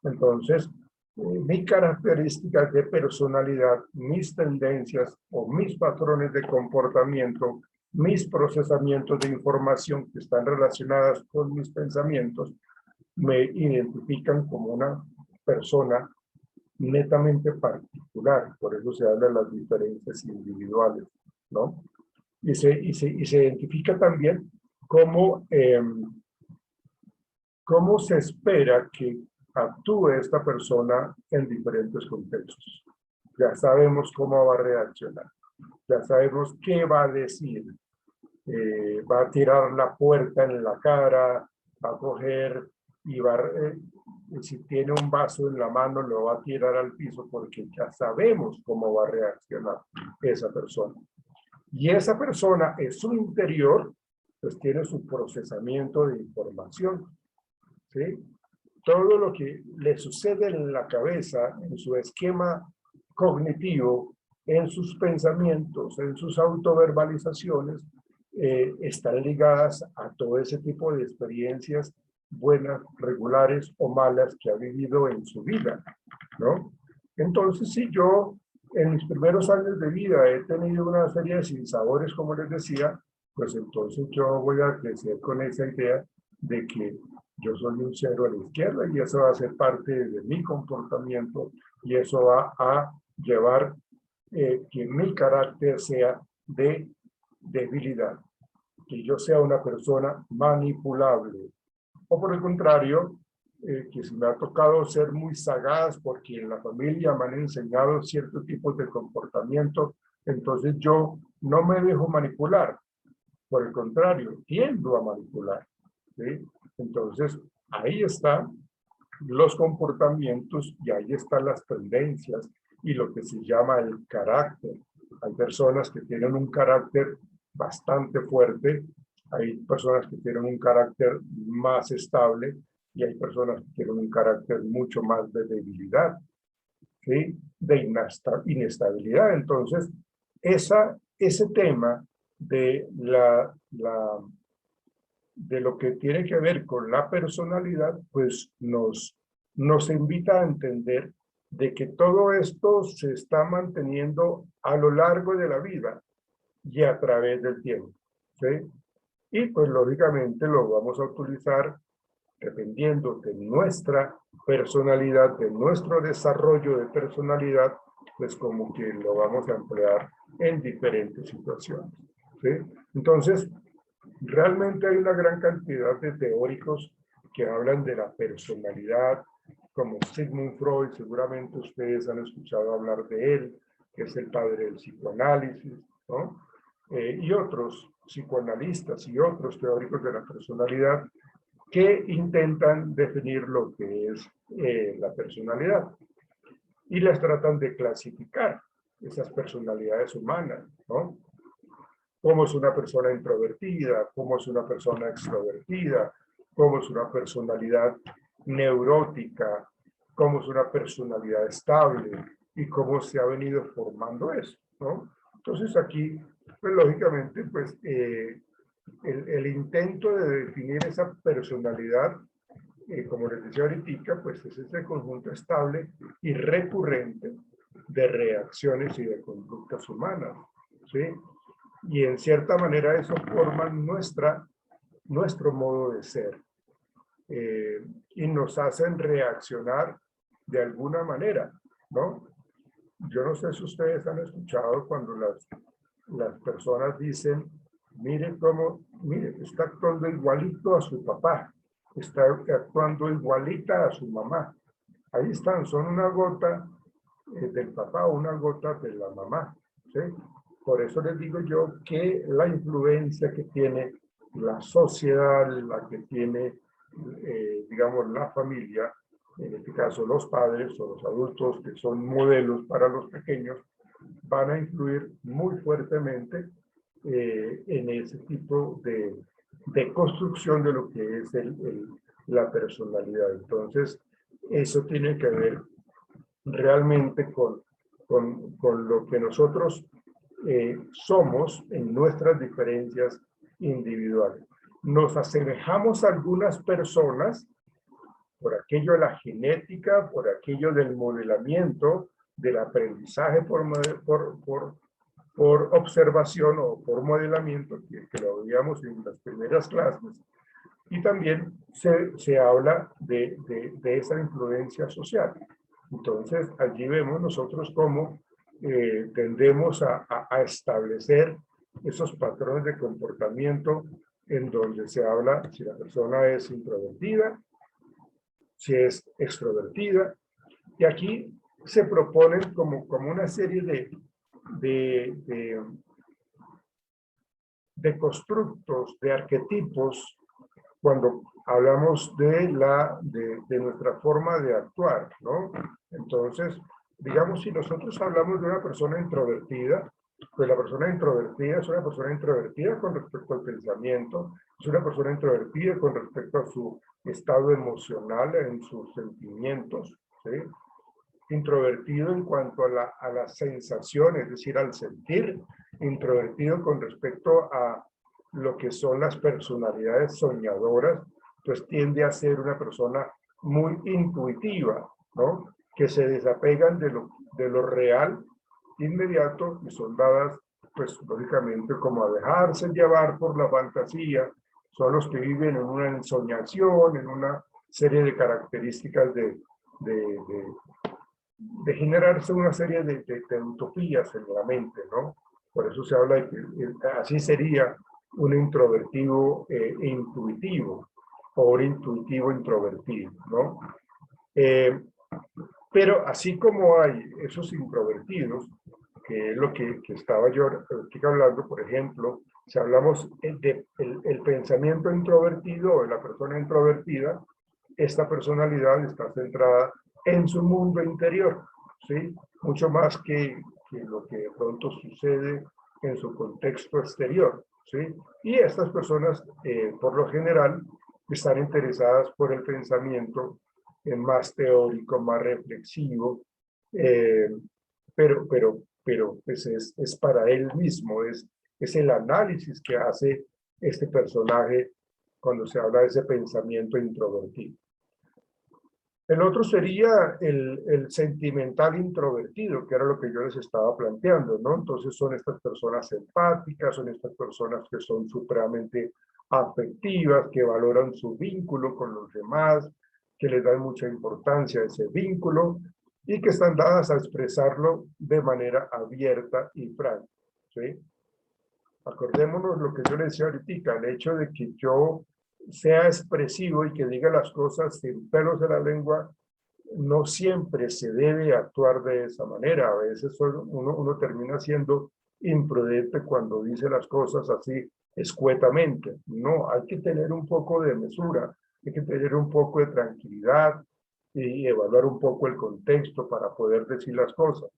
Entonces, mis características de personalidad, mis tendencias o mis patrones de comportamiento, mis procesamientos de información que están relacionadas con mis pensamientos, me identifican como una persona netamente particular. Por eso se habla de las diferencias individuales, ¿no? Y se identifica también cómo se espera que actúe esta persona en diferentes contextos. Ya sabemos cómo va a reaccionar, ya sabemos qué va a decir. Va a tirar la puerta en la cara, va a coger y si tiene un vaso en la mano lo va a tirar al piso porque ya sabemos cómo va a reaccionar esa persona. Y esa persona en su interior pues tiene su procesamiento de información, ¿sí? Todo lo que le sucede en la cabeza, en su esquema cognitivo, en sus pensamientos, en sus autoverbalizaciones, están ligadas a todo ese tipo de experiencias buenas, regulares o malas que ha vivido en su vida, ¿no? Entonces, si yo en mis primeros años de vida he tenido una serie de sinsabores, como les decía, pues entonces yo voy a crecer con esa idea de que yo soy un cero a la izquierda y eso va a ser parte de mi comportamiento y eso va a llevar que mi carácter sea de debilidad, que yo sea una persona manipulable. O por el contrario, que si me ha tocado ser muy sagaz porque en la familia me han enseñado ciertos tipos de comportamiento, entonces yo no me dejo manipular. Por el contrario, tiendo a manipular, ¿sí? Entonces, ahí están los comportamientos y ahí están las tendencias y lo que se llama el carácter. Hay personas que tienen un carácter bastante fuerte, hay personas que tienen un carácter más estable y hay personas que tienen un carácter mucho más de debilidad, ¿sí? De inestabilidad. Entonces, ese tema de de lo que tiene que ver con la personalidad, pues nos invita a entender de que todo esto se está manteniendo a lo largo de la vida y a través del tiempo, ¿sí? Y pues lógicamente lo vamos a utilizar dependiendo de nuestra personalidad, de nuestro desarrollo de personalidad, pues como que lo vamos a emplear en diferentes situaciones, ¿sí? Entonces, realmente hay una gran cantidad de teóricos que hablan de la personalidad, como Sigmund Freud, seguramente ustedes han escuchado hablar de él, que es el padre del psicoanálisis, ¿no? Y otros psicoanalistas y otros teóricos de la personalidad que intentan definir lo que es la personalidad y las tratan de clasificar, esas personalidades humanas, ¿no? Cómo es una persona introvertida, cómo es una persona extrovertida, cómo es una personalidad neurótica, cómo es una personalidad estable y cómo se ha venido formando eso, ¿no? Entonces aquí, pues lógicamente, pues el intento de definir esa personalidad, como les decía ahorita, pues es ese conjunto estable y recurrente de reacciones y de conductas humanas, ¿sí? Y en cierta manera eso forma nuestro modo de ser y nos hacen reaccionar de alguna manera, ¿no? Yo no sé si ustedes han escuchado cuando las personas dicen, mire, está actuando igualito a su papá, está actuando igualita a su mamá. Ahí están, son una gota del papá o una gota de la mamá, ¿sí? Por eso les digo yo que la influencia que tiene la sociedad, la que tiene, digamos, la familia, en este caso los padres o los adultos que son modelos para los pequeños, van a influir muy fuertemente en ese tipo de construcción de lo que es la personalidad. Entonces, eso tiene que ver realmente con lo que nosotros somos en nuestras diferencias individuales. Nos asemejamos a algunas personas por aquello de la genética, por aquello del modelamiento, del aprendizaje por observación o por modelamiento, que lo veíamos en las primeras clases. Y también se habla de esa influencia social. Entonces, allí vemos nosotros cómo tendemos a establecer esos patrones de comportamiento en donde se habla si la persona es introvertida, si es extrovertida, y aquí se proponen como una serie de constructos, de arquetipos, cuando hablamos de nuestra forma de actuar, ¿no? Entonces, digamos, si nosotros hablamos de una persona introvertida, pues la persona introvertida es una persona introvertida con respecto al pensamiento, es una persona introvertida con respecto a su estado emocional, en sus sentimientos, ¿sí? Introvertido en cuanto a las sensaciones, es decir, al sentir, introvertido con respecto a lo que son las personalidades soñadoras, pues tiende a ser una persona muy intuitiva, ¿no? Que se desapegan de lo real inmediato y son dadas, pues lógicamente, como a dejarse llevar por la fantasía, son los que viven en una ensoñación, en una serie de características de generarse una serie de utopías en la mente, ¿no? Por eso se habla de que así sería un introvertido intuitivo o un intuitivo introvertido, ¿no? Pero así como hay esos introvertidos, que es lo que estaba yo hablando, por ejemplo, si hablamos el pensamiento introvertido o de la persona introvertida, esta personalidad está centrada en su mundo interior, ¿sí? Mucho más que lo que de pronto sucede en su contexto exterior, ¿sí? Y estas personas, por lo general, están interesadas por el pensamiento más teórico, más reflexivo, pero pues es para él mismo, es el análisis que hace este personaje cuando se habla de ese pensamiento introvertido. El otro sería el sentimental introvertido, que era lo que yo les estaba planteando, ¿no? Entonces son estas personas empáticas, son estas personas que son supremamente afectivas, que valoran su vínculo con los demás, que les dan mucha importancia a ese vínculo y que están dadas a expresarlo de manera abierta y franca, ¿sí? Acordémonos lo que yo le decía ahorita, el hecho de que yo sea expresivo y que diga las cosas sin pelos de la lengua, no siempre se debe actuar de esa manera. A veces uno termina siendo imprudente cuando dice las cosas así escuetamente. No, hay que tener un poco de mesura, hay que tener un poco de tranquilidad y evaluar un poco el contexto para poder decir las cosas,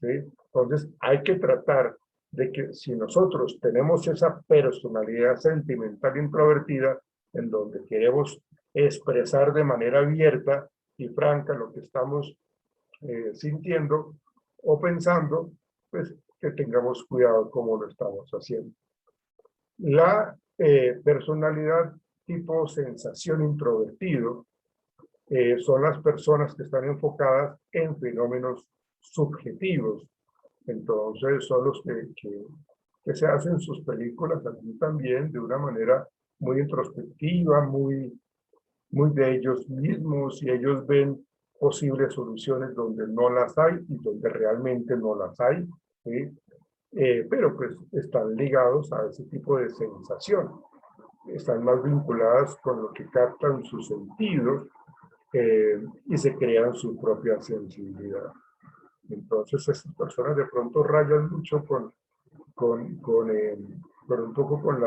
¿sí? Entonces hay que tratar de que si nosotros tenemos esa personalidad sentimental introvertida, en donde queremos expresar de manera abierta y franca lo que estamos sintiendo o pensando, pues que tengamos cuidado cómo lo estamos haciendo. La personalidad tipo sensación introvertido son las personas que están enfocadas en fenómenos subjetivos. Entonces son los que se hacen sus películas aquí también de una manera muy introspectiva, muy de ellos mismos, y ellos ven posibles soluciones donde no las hay y donde realmente no las hay, ¿sí? Pero pues están ligados a ese tipo de sensación, están más vinculadas con lo que captan sus sentidos y se crean su propia sensibilidad. Entonces estas personas de pronto rayan mucho con un poco con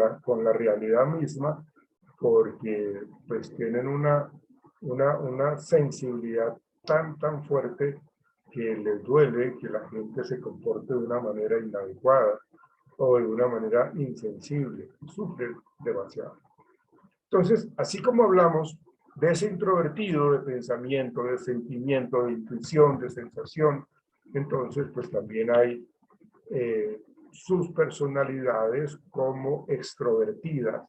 la realidad misma, porque pues tienen una sensibilidad tan fuerte que les duele que la gente se comporte de una manera inadecuada o de una manera insensible, sufren demasiado. Entonces, así como hablamos de ese introvertido de pensamiento, de sentimiento, de intuición, de sensación, entonces pues también hay sus personalidades como extrovertidas.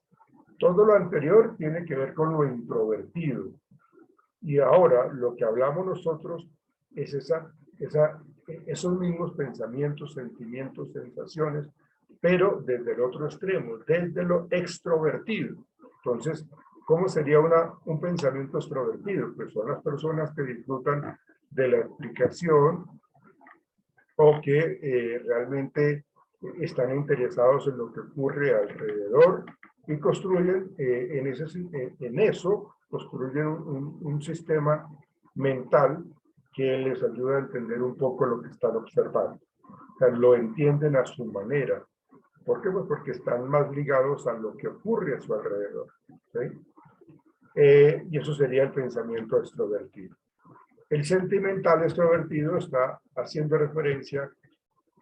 Todo lo anterior tiene que ver con lo introvertido. Y ahora lo que hablamos nosotros es esos mismos pensamientos, sentimientos, sensaciones, pero desde el otro extremo, desde lo extrovertido. Entonces, ¿cómo sería un pensamiento extrovertido? Pues son las personas que disfrutan de la explicación o que realmente están interesados en lo que ocurre alrededor, y construyen en eso, construyen un sistema mental que les ayuda a entender un poco lo que están observando. O sea, lo entienden a su manera. ¿Por qué? Pues porque están más ligados a lo que ocurre a su alrededor. ¿Sí? Y eso sería el pensamiento extrovertido. El sentimental extrovertido está haciendo referencia,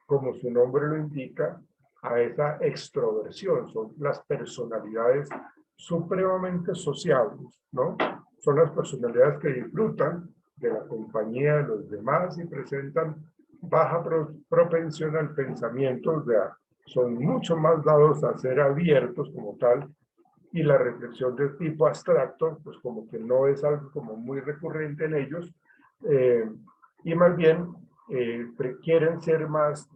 como su nombre lo indica, a esa extroversión. Son las personalidades supremamente sociables, ¿no? Son las personalidades que disfrutan de la compañía de los demás y presentan baja propensión al pensamiento, o sea, son mucho más dados a ser abiertos como tal, y la reflexión de tipo abstracto, pues como que no es algo como muy recurrente en ellos, y más bien quieren ser más,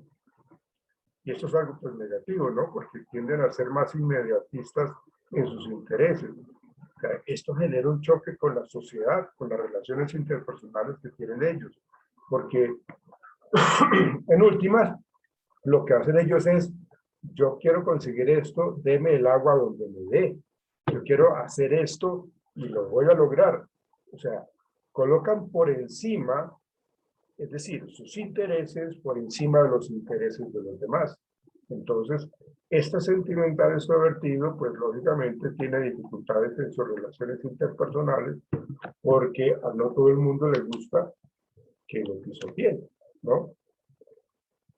y esto es algo pues negativo, ¿no? Porque tienden a ser más inmediatistas en sus intereses. O sea, esto genera un choque con la sociedad, con las relaciones interpersonales que tienen ellos, porque en últimas, lo que hacen ellos es, yo quiero conseguir esto, deme el agua donde me dé. Yo quiero hacer esto y lo voy a lograr. O sea, colocan por encima, es decir, sus intereses por encima de los intereses de los demás. Entonces, este sentimental extrovertido, pues lógicamente tiene dificultades en sus relaciones interpersonales porque a no todo el mundo le gusta que lo pisoteen, ¿no?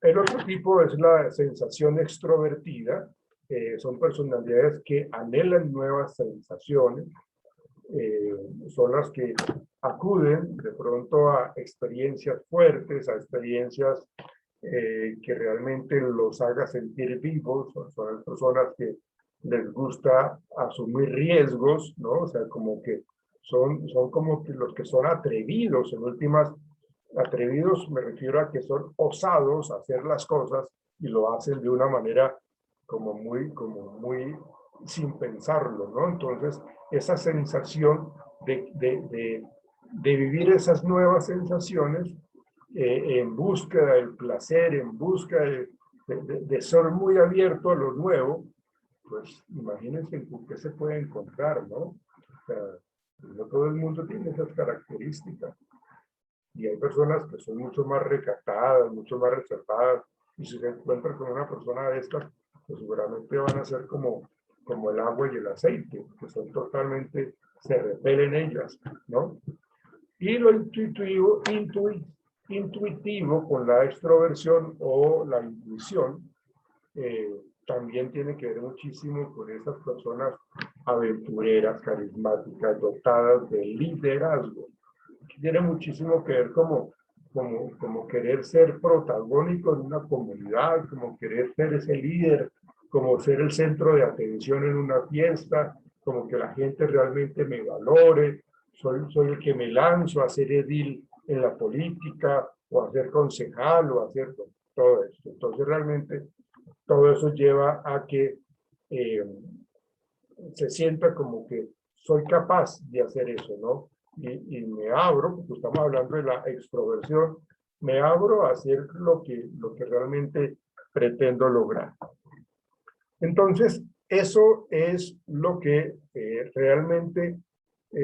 El otro tipo es la sensación extrovertida. Son personalidades que anhelan nuevas sensaciones. Son las que acuden de pronto a experiencias fuertes, a experiencias que realmente los haga sentir vivos. Son las personas que les gusta asumir riesgos, ¿no? O sea, como que son como que los que son atrevidos, en últimas. Atrevidos me refiero a que son osados a hacer las cosas y lo hacen de una manera como muy sin pensarlo, ¿no? Entonces, esa sensación de vivir esas nuevas sensaciones en búsqueda del placer, en busca de ser muy abierto a lo nuevo, pues imagínense con qué se puede encontrar, ¿no? O sea, no todo el mundo tiene esas características. Y hay personas que son mucho más recatadas, mucho más reservadas, y si se encuentran con una persona de estas, pues seguramente van a ser como el agua y el aceite, que son totalmente, se repelen ellas, ¿no? Y lo intuitivo con la extroversión o la intuición, también tiene que ver muchísimo con esas personas aventureras, carismáticas, dotadas de liderazgo. Tiene muchísimo que ver como querer ser protagónico en una comunidad, como querer ser ese líder, como ser el centro de atención en una fiesta, como que la gente realmente me valore, soy el que me lanzo a ser edil en la política, o a ser concejal, o a hacer todo esto. Entonces realmente todo eso lleva a que se sienta como que soy capaz de hacer eso, ¿no? Y me abro, porque estamos hablando de la extroversión, me abro a hacer lo que realmente pretendo lograr. Entonces, eso es lo que realmente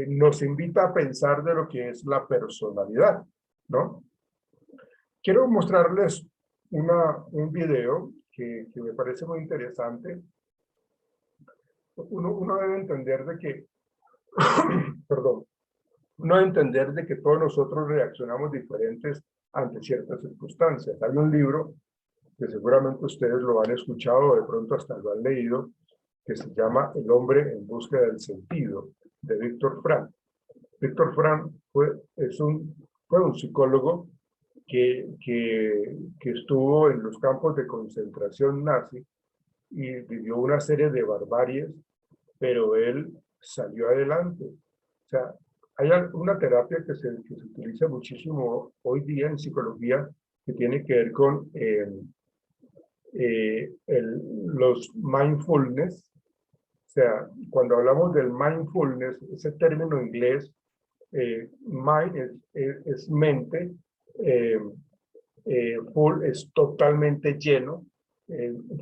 nos invita a pensar de lo que es la personalidad, ¿no? Quiero mostrarles un video que me parece muy interesante. Uno debe entender de que, perdón, uno debe entender de que todos nosotros reaccionamos diferentes ante ciertas circunstancias. Hay un libro que seguramente ustedes lo han escuchado o de pronto hasta lo han leído, que se llama El hombre en búsqueda del sentido, de Viktor Frankl. Viktor Frankl fue un psicólogo que estuvo en los campos de concentración nazi y vivió una serie de barbaries, pero él salió adelante. O sea, hay una terapia que se utiliza muchísimo hoy día en psicología que tiene que ver con los mindfulness. O sea, cuando hablamos del mindfulness, ese término inglés, mind es mente, full es totalmente lleno,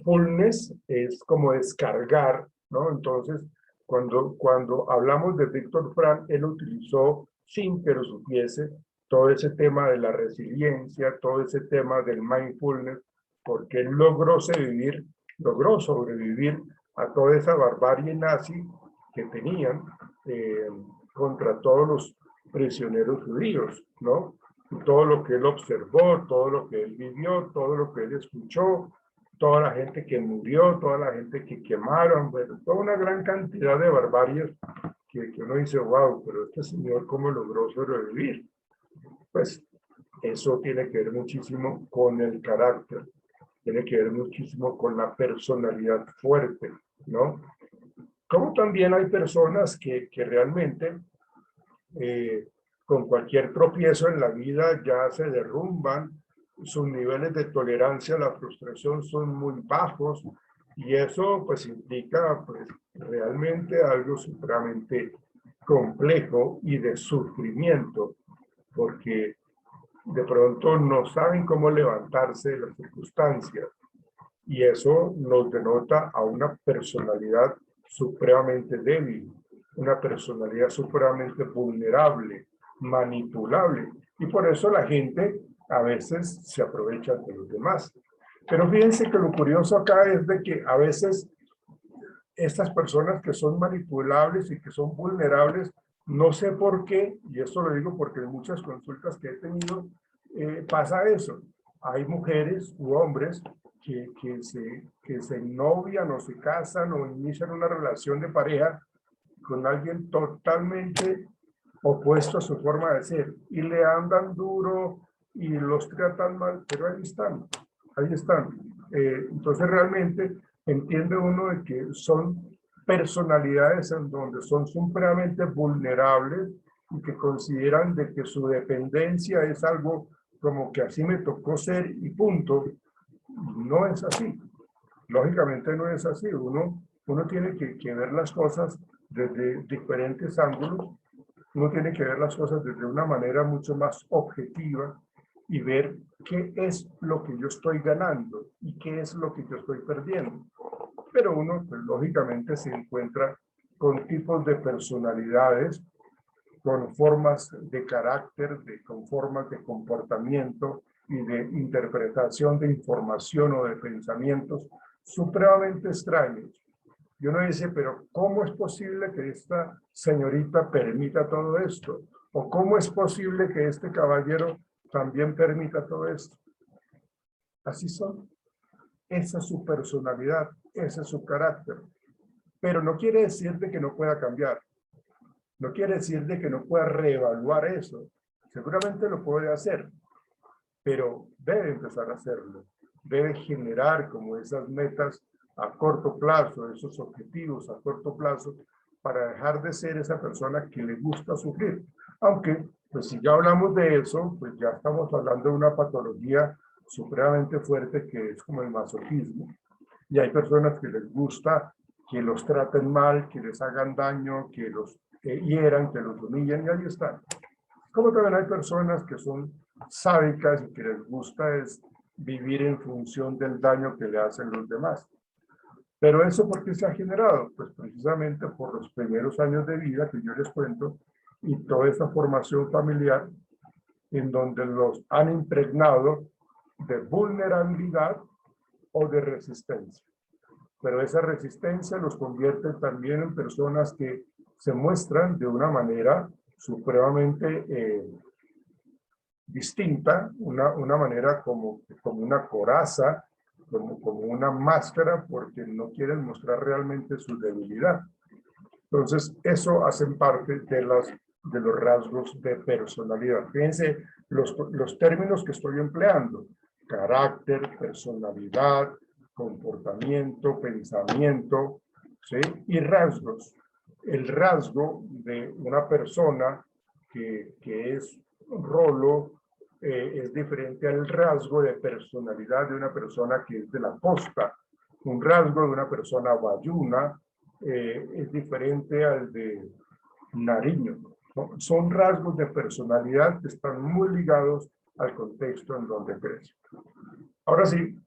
fullness es como descargar, ¿no? Entonces, cuando hablamos de Víctor Frank, él utilizó, sin que lo supiese, todo ese tema de la resiliencia, todo ese tema del mindfulness, porque él logró sobrevivir a toda esa barbarie nazi que tenían contra todos los prisioneros judíos, ¿no? Y todo lo que él observó, todo lo que él vivió, todo lo que él escuchó, toda la gente que murió, toda la gente que quemaron, bueno, toda una gran cantidad de barbaries que uno dice, wow, pero este señor cómo logró sobrevivir. Pues eso tiene que ver muchísimo con el carácter, tiene que ver muchísimo con la personalidad fuerte, ¿no? Como también hay personas que realmente con cualquier tropiezo en la vida ya se derrumban, sus niveles de tolerancia a la frustración son muy bajos y eso pues implica pues realmente algo supremamente complejo y de sufrimiento, porque de pronto no saben cómo levantarse de las circunstancias y eso nos denota a una personalidad supremamente débil, una personalidad supremamente vulnerable, manipulable. Y por eso la gente a veces se aprovecha de los demás. Pero fíjense que lo curioso acá es de que a veces estas personas que son manipulables y que son vulnerables, no sé por qué, y esto lo digo porque en muchas consultas que he tenido, pasa eso. Hay mujeres u hombres que se novian o se casan o inician una relación de pareja con alguien totalmente opuesto a su forma de ser y le andan duro y los tratan mal, pero ahí están, ahí están. Entonces realmente entiende uno de que son personalidades en donde son supremamente vulnerables y que consideran de que su dependencia es algo como que así me tocó ser y punto. No es así. Lógicamente no es así. Uno tiene que ver las cosas desde diferentes ángulos. Uno tiene que ver las cosas desde una manera mucho más objetiva y ver qué es lo que yo estoy ganando y qué es lo que yo estoy perdiendo. Pero uno, pues, lógicamente, se encuentra con tipos de personalidades, con formas de carácter, con formas de comportamiento y de interpretación de información o de pensamientos supremamente extraños. Y uno dice, pero ¿cómo es posible que esta señorita permita todo esto? ¿O cómo es posible que este caballero también permita todo esto? Así son. Esa es su personalidad, ese es su carácter. Pero no quiere decir de que no pueda cambiar. No quiere decir de que no pueda reevaluar eso. Seguramente lo puede hacer, pero debe empezar a hacerlo. Debe generar como esas metas a corto plazo, esos objetivos a corto plazo, para dejar de ser esa persona que le gusta sufrir. Aunque, pues si ya hablamos de eso, pues ya estamos hablando de una patología supremamente fuerte que es como el masoquismo. Y hay personas que les gusta que los traten mal, que les hagan daño, que los hieran, que los humillen, y ahí están. Como también hay personas que son sádicas y que les gusta es vivir en función del daño que le hacen los demás. Pero eso, ¿por qué se ha generado? Pues precisamente por los primeros años de vida que yo les cuento y toda esa formación familiar en donde los han impregnado de vulnerabilidad o de resistencia. Pero esa resistencia los convierte también en personas que se muestran de una manera supremamente distinta, una manera como una coraza, como una máscara, porque no quieren mostrar realmente su debilidad. Entonces, eso hacen parte de los rasgos de personalidad. Fíjense los términos que estoy empleando: carácter, personalidad, comportamiento, pensamiento, ¿sí? Y rasgos. El rasgo de una persona que es rolo es diferente al rasgo de personalidad de una persona que es de la costa. Un rasgo de una persona bayuna es diferente al de Nariño, ¿no? Son rasgos de personalidad que están muy ligados al contexto en donde crece. Ahora sí,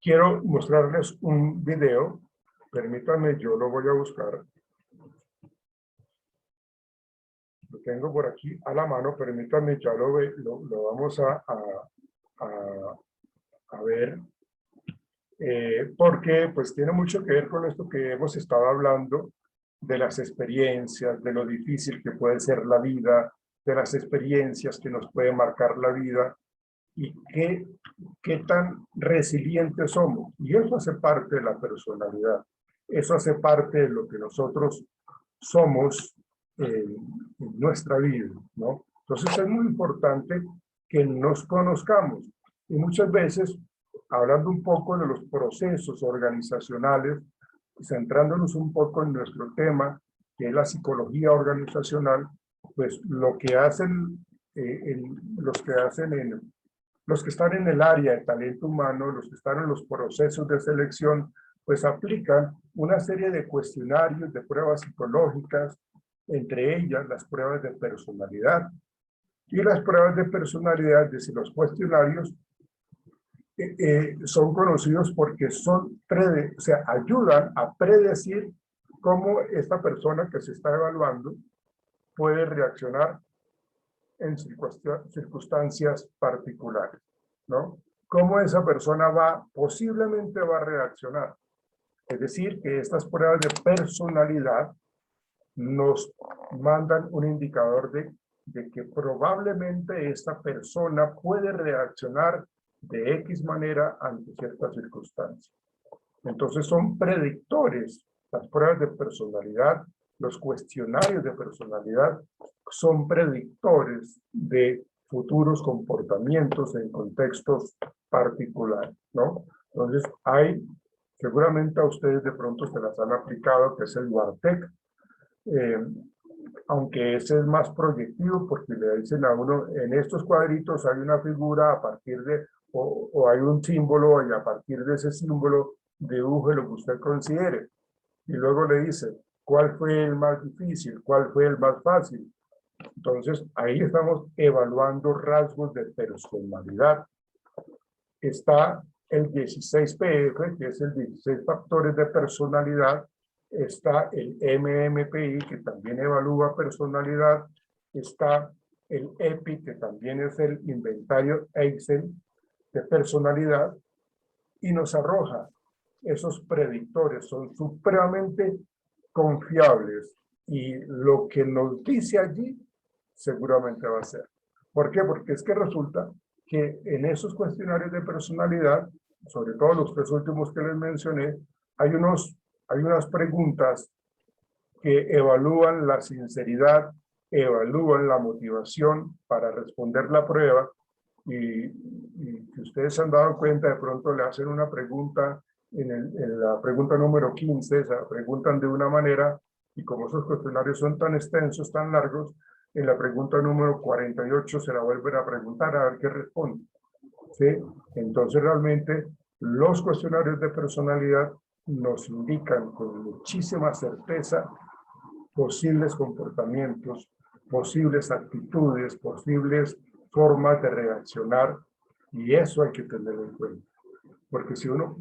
quiero mostrarles un video Permítanme, yo lo voy a buscar. Lo tengo por aquí a la mano, permítanme, ya lo vamos a ver. Porque pues tiene mucho que ver con esto que hemos estado hablando de las experiencias, de lo difícil que puede ser la vida, de las experiencias que nos pueden marcar la vida y qué tan resilientes somos. Y eso hace parte de la personalidad. Eso hace parte de lo que nosotros somos en nuestra vida, ¿no? Entonces es muy importante que nos conozcamos. Y muchas veces, hablando un poco de los procesos organizacionales, centrándonos un poco en nuestro tema, que es la psicología organizacional, pues lo que hacen, los que están en el área de talento humano, los que están en los procesos de selección, pues aplican una serie de cuestionarios, de pruebas psicológicas, entre ellas las pruebas de personalidad. Y las pruebas de personalidad, desde los cuestionarios, son conocidos porque o sea, ayudan a predecir cómo esta persona que se está evaluando puede reaccionar en circunstancias particulares, ¿no? Cómo esa persona posiblemente va a reaccionar. Es decir, que estas pruebas de personalidad nos mandan un indicador de que probablemente esta persona puede reaccionar de X manera ante ciertas circunstancias. Entonces son predictores. Las pruebas de personalidad, los cuestionarios de personalidad son predictores de futuros comportamientos en contextos particulares, ¿no? Entonces seguramente a ustedes de pronto se las han aplicado, que es el Duartec, aunque ese es más proyectivo porque le dicen a uno, en estos cuadritos hay una figura a partir de, o hay un símbolo y a partir de ese símbolo dibuje lo que usted considere. Y luego le dice, ¿cuál fue el más difícil? ¿Cuál fue el más fácil? Entonces, ahí estamos evaluando rasgos de personalidad. Está el 16PF, que es el 16 factores de personalidad. Está el MMPI, que también evalúa personalidad. Está el EPI, que también es el inventario Excel de personalidad. Y nos arroja esos predictores, son supremamente confiables. Y lo que nos dice allí, seguramente va a ser. ¿Por qué? Porque es que resulta que en esos cuestionarios de personalidad, sobre todo los tres últimos que les mencioné, hay unas preguntas que evalúan la sinceridad, evalúan la motivación para responder la prueba y si ustedes se han dado cuenta, de pronto le hacen una pregunta en la pregunta número 15, se la preguntan de una manera y como esos cuestionarios son tan extensos, tan largos, en la pregunta número 48 se la vuelven a preguntar a ver qué responde. ¿Sí? Entonces realmente los cuestionarios de personalidad nos indican con muchísima certeza posibles comportamientos, posibles actitudes, posibles formas de reaccionar y eso hay que tenerlo en cuenta. Porque si uno,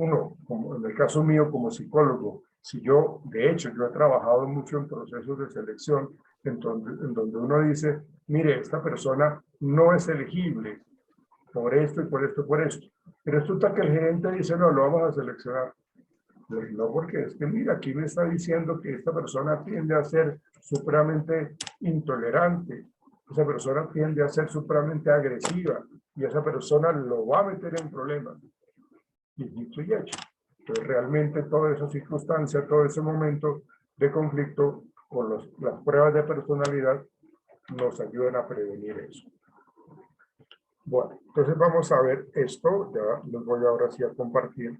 como en el caso mío como psicólogo, si yo, de hecho, yo he trabajado mucho en procesos de selección en donde uno dice, mire, esta persona no es elegible por esto y por esto y por esto. Y resulta que el gerente dice, no, lo vamos a seleccionar. Pues no, porque es que mira, aquí me está diciendo que esta persona tiende a ser supremamente intolerante, esa persona tiende a ser supremamente agresiva y esa persona lo va a meter en problemas. Y dicho y hecho. Entonces realmente toda esa circunstancia, todo ese momento de conflicto con las pruebas de personalidad nos ayudan a prevenir eso. Bueno, entonces vamos a ver esto, ya les voy ahora sí a compartir.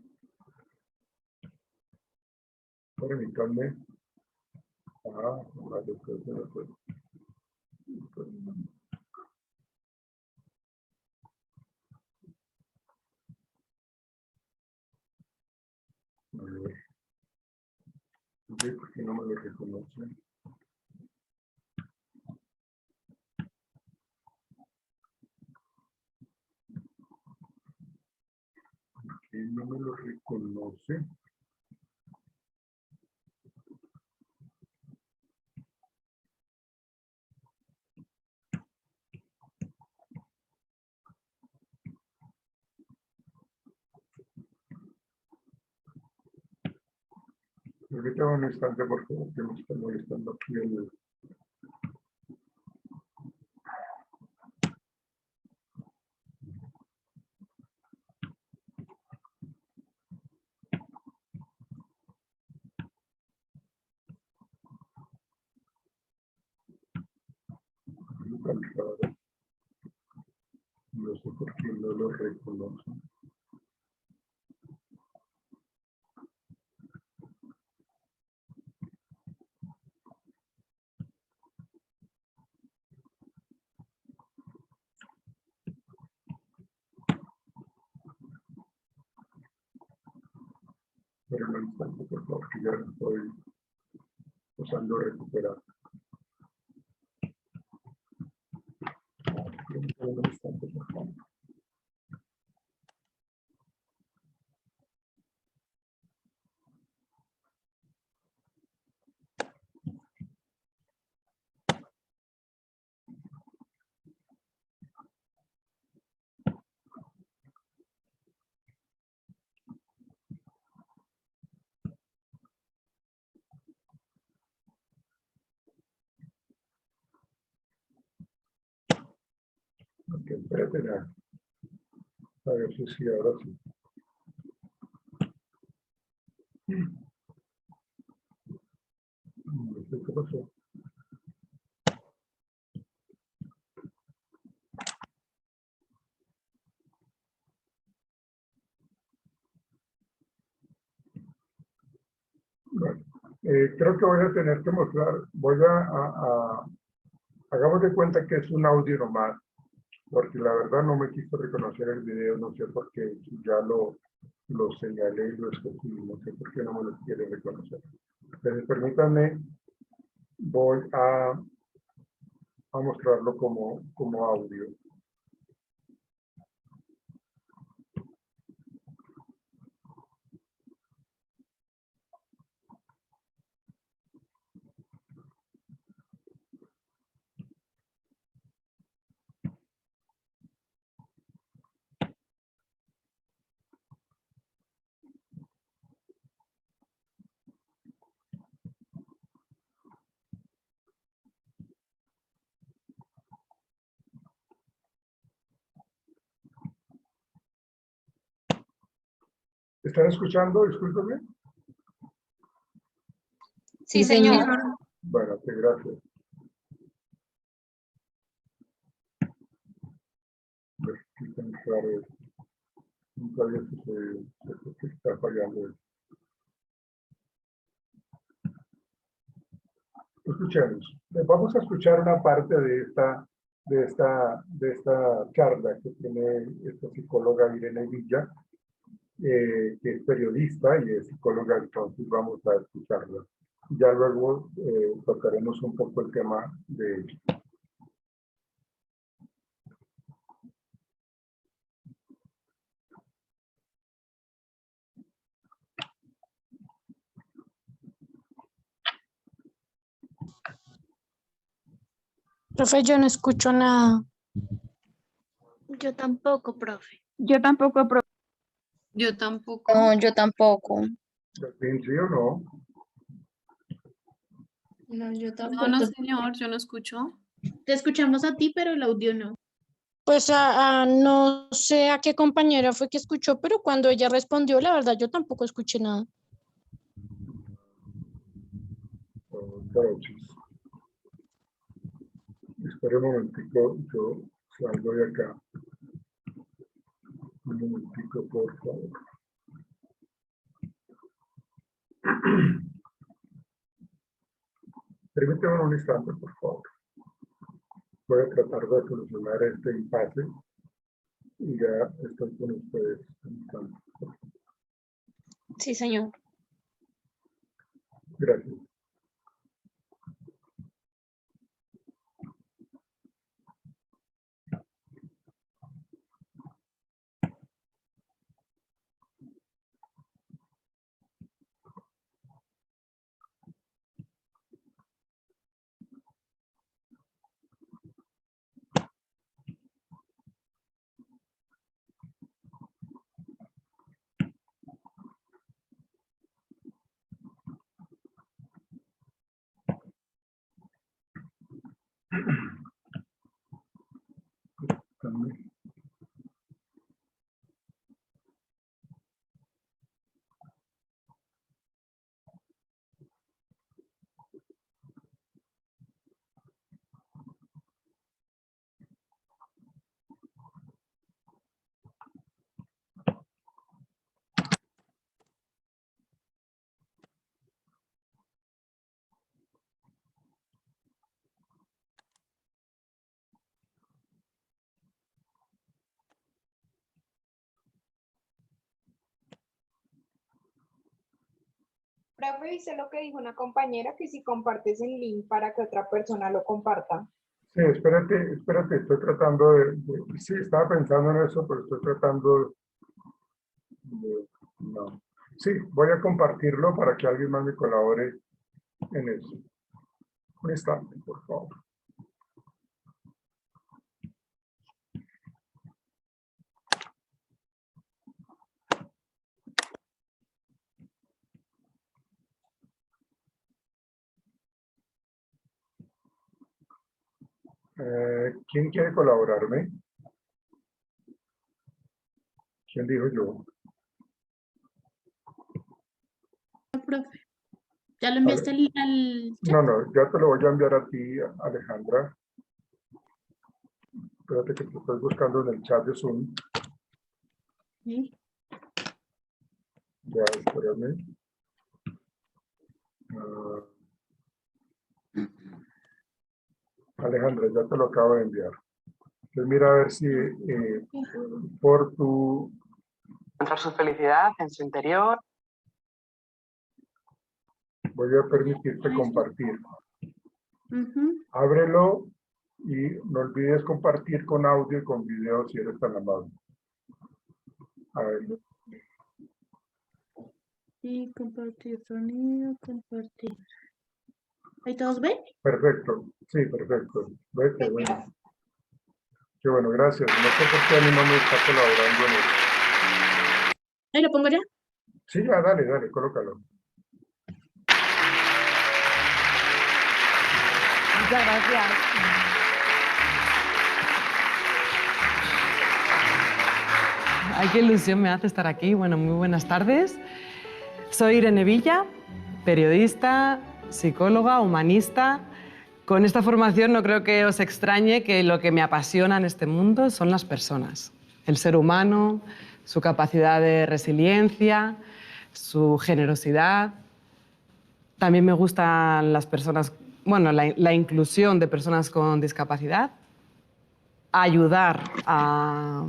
Permítanme. Vale, pues. A ver. ¿Por qué no me lo reconocen? ¿Por qué no me lo reconoce? Permítame un instante, por favor, que me está molestando aquí el... tan raro. No sé por qué no lo reconoce. Pero un instante, por favor, que ya estoy usando recuperar. Permítame un instante, por favor. Ok, espérate, a ver si sí, ahora sí. No sé qué pasó. Bueno, creo que voy a tener que mostrar, hagamos de cuenta que es un audio nomás, porque la verdad no me quiso reconocer el video, no sé por qué, ya lo señalé y lo escogí, no sé por qué no me lo quiere reconocer. Entonces, permítanme, voy a mostrarlo como audio. ¿Están escuchando? Discúlpenme. Sí, señor. Bueno, ok, gracias. A ver, qué tan raro es. Nunca había sucedido. Sé que está fallando esto. Escuchemos. Vamos a escuchar una parte de esta charla que tiene esta psicóloga Irene Villa, que es periodista y es psicóloga, entonces vamos a escucharla. Ya luego tocaremos un poco el tema de ella. Profe, yo no escucho nada. Yo tampoco, profe. Yo tampoco, Yo tampoco. No, yo tampoco. ¿Sí o no? No, yo No, tampoco. no, señor, yo no escucho. Te escuchamos a ti, pero el audio no. Pues no sé a qué compañera fue que escuchó, pero cuando ella respondió, la verdad, yo tampoco escuché nada. Entonces, espera un momentico, yo salgo de acá. Un momentico, por favor. Permítame un instante, por favor. Voy a tratar de solucionar este impasse y ya estoy con ustedes. Sí, señor. Gracias. También. Profe, hice lo que dijo una compañera, que si compartes el link para que otra persona lo comparta. Sí, espérate, estoy tratando sí, estaba pensando en eso, pero estoy tratando no. Sí, voy a compartirlo para que alguien más me colabore en eso. Un instante, por favor. ¿Quién quiere colaborarme? ¿Quién dijo yo? Profe, ¿ya lo enviaste al chat? No, no, ya te lo voy a enviar a ti, Alejandra. Espérate que te estoy buscando en el chat de Zoom. Sí. Ya, espérame. Alejandra, ya te lo acabo de enviar. Entonces mira a ver si por tu... Encontrar su felicidad en su interior. Voy a permitirte compartir. Ujú. Ábrelo y no olvides compartir con audio y con video si eres tan amable. A ver. Y compartir sonido, compartir. ¿Ahí todos ven? Perfecto, sí, perfecto. ¿Ves? Qué bueno. Qué bueno, gracias. No sé por qué a mí no me está colaborando en eso. ¿Ahí lo pongo ya? Sí, ya, dale, colócalo. Muchas gracias. Ay, qué ilusión me hace estar aquí. Bueno, muy buenas tardes. Soy Irene Villa, periodista, psicóloga, humanista. Con esta formación no creo que os extrañe que lo que me apasiona en este mundo son las personas. El ser humano, su capacidad de resiliencia, su generosidad. También me gustan las personas, bueno, la inclusión de personas con discapacidad. Ayudar a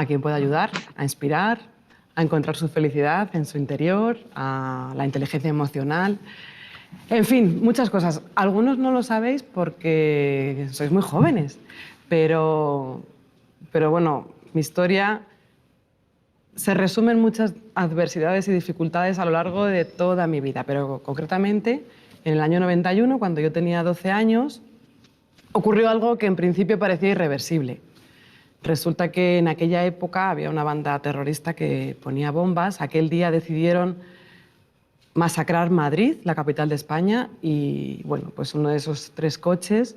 quien pueda ayudar, a inspirar, a encontrar su felicidad en su interior, a la inteligencia emocional. En fin, muchas cosas. Algunos no lo sabéis porque sois muy jóvenes, pero bueno, mi historia se resume en muchas adversidades y dificultades a lo largo de toda mi vida, pero concretamente en el año 91, cuando yo tenía 12 años, ocurrió algo que en principio parecía irreversible. Resulta que en aquella época había una banda terrorista que ponía bombas. Aquel día decidieron masacrar Madrid, la capital de España, y bueno, pues uno de esos 3 coches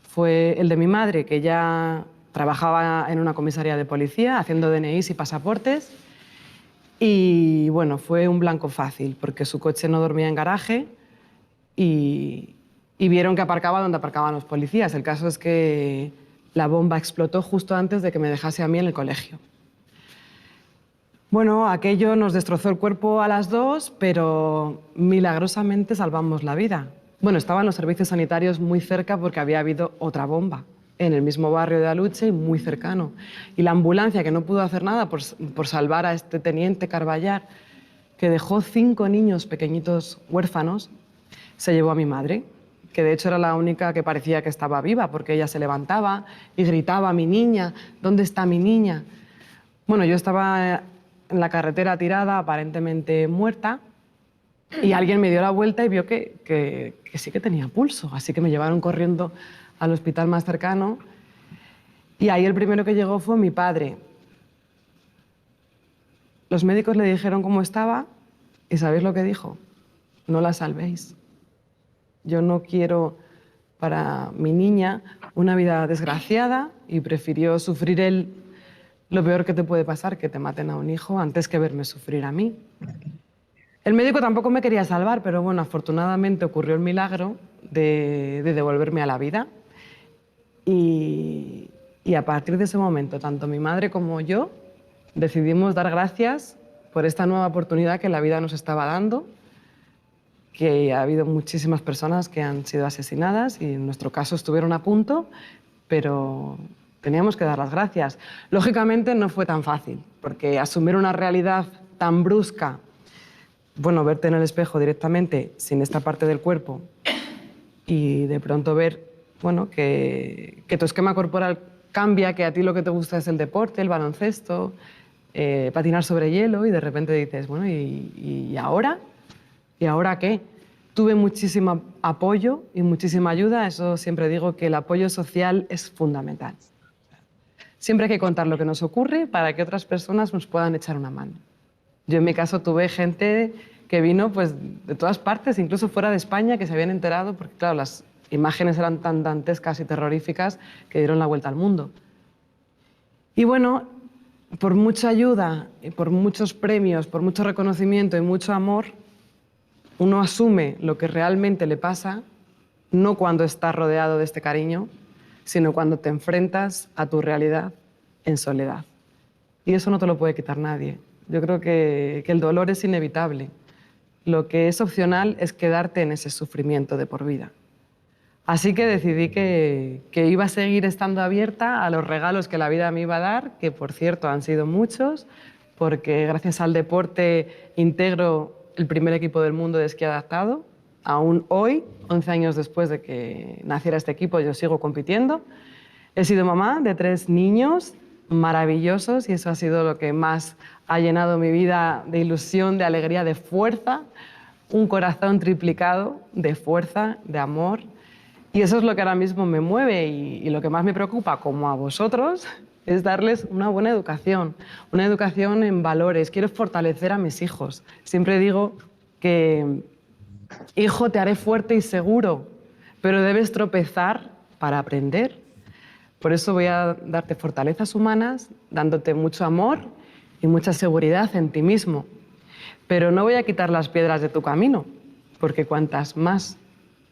fue el de mi madre, que ya trabajaba en una comisaría de policía haciendo DNIs y pasaportes, y bueno, fue un blanco fácil porque su coche no dormía en garaje y vieron que aparcaba donde aparcaban los policías. El caso es que la bomba explotó justo antes de que me dejase a mí en el colegio. Bueno, aquello nos destrozó el cuerpo a las 2, pero milagrosamente salvamos la vida. Bueno, estaban los servicios sanitarios muy cerca porque había habido otra bomba en el mismo barrio de Aluche y muy cercano. Y la ambulancia, que no pudo hacer nada por salvar a este teniente Carballar, que dejó 5 niños pequeñitos huérfanos, se llevó a mi madre, que de hecho era la única que parecía que estaba viva, porque ella se levantaba y gritaba: «Mi niña, ¿dónde está mi niña?». Bueno, yo estaba en la carretera tirada, aparentemente muerta, y alguien me dio la vuelta y vio que sí que tenía pulso, así que me llevaron corriendo al hospital más cercano, y ahí el primero que llegó fue mi padre. Los médicos le dijeron cómo estaba, y ¿sabéis lo que dijo? «No la salvéis. Yo no quiero para mi niña una vida desgraciada y prefirió sufrir él lo peor que te puede pasar, que te maten a un hijo, antes que verme sufrir a mí. El médico tampoco me quería salvar, pero bueno, afortunadamente ocurrió el milagro de devolverme a la vida. Y a partir de ese momento, tanto mi madre como yo decidimos dar gracias por esta nueva oportunidad que la vida nos estaba dando, que ha habido muchísimas personas que han sido asesinadas y en nuestro caso estuvieron a punto, pero teníamos que dar las gracias. Lógicamente no fue tan fácil, porque asumir una realidad tan brusca, bueno, verte en el espejo directamente sin esta parte del cuerpo y de pronto ver, bueno, que tu esquema corporal cambia, que a ti lo que te gusta es el deporte, el baloncesto, patinar sobre hielo y de repente dices, bueno, ¿y ahora? ¿Y ahora qué? Tuve muchísimo apoyo y muchísima ayuda, eso siempre digo que el apoyo social es fundamental. Siempre hay que contar lo que nos ocurre para que otras personas nos puedan echar una mano. Yo en mi caso tuve gente que vino pues, de todas partes, incluso fuera de España, que se habían enterado, porque claro, las imágenes eran tan dantescas y terroríficas que dieron la vuelta al mundo. Y bueno, por mucha ayuda, y por muchos premios, por mucho reconocimiento y mucho amor, uno asume lo que realmente le pasa, no cuando está rodeado de este cariño, sino cuando te enfrentas a tu realidad en soledad. Y eso no te lo puede quitar nadie. Yo creo que el dolor es inevitable. Lo que es opcional es quedarte en ese sufrimiento de por vida. Así que decidí que iba a seguir estando abierta a los regalos que la vida me iba a dar, que por cierto han sido muchos, porque gracias al deporte integro el primer equipo del mundo de esquí adaptado. Aún hoy, 11 años después de que naciera este equipo, yo sigo compitiendo. He sido mamá de 3 niños maravillosos y eso ha sido lo que más ha llenado mi vida de ilusión, de alegría, de fuerza, un corazón triplicado de fuerza, de amor. Y eso es lo que ahora mismo me mueve y lo que más me preocupa, como a vosotros, es darles una buena educación, una educación en valores. Quiero fortalecer a mis hijos. Siempre digo que, hijo, te haré fuerte y seguro, pero debes tropezar para aprender. Por eso voy a darte fortalezas humanas, dándote mucho amor y mucha seguridad en ti mismo. Pero no voy a quitar las piedras de tu camino, porque cuantas más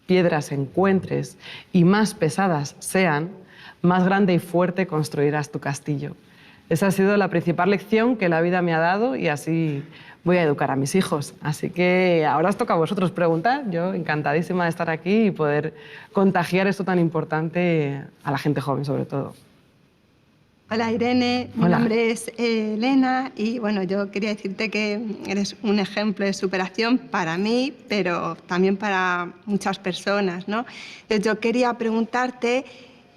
piedras encuentres y más pesadas sean, más grande y fuerte construirás tu castillo. Esa ha sido la principal lección que la vida me ha dado y así voy a educar a mis hijos. Así que ahora os toca a vosotros preguntar. Yo encantadísima de estar aquí y poder contagiar esto tan importante a la gente joven sobre todo. Hola Irene, mi Hola. nombre es Elena y bueno, yo quería decirte que eres un ejemplo de superación para mí, pero también para muchas personas, ¿no? Entonces yo quería preguntarte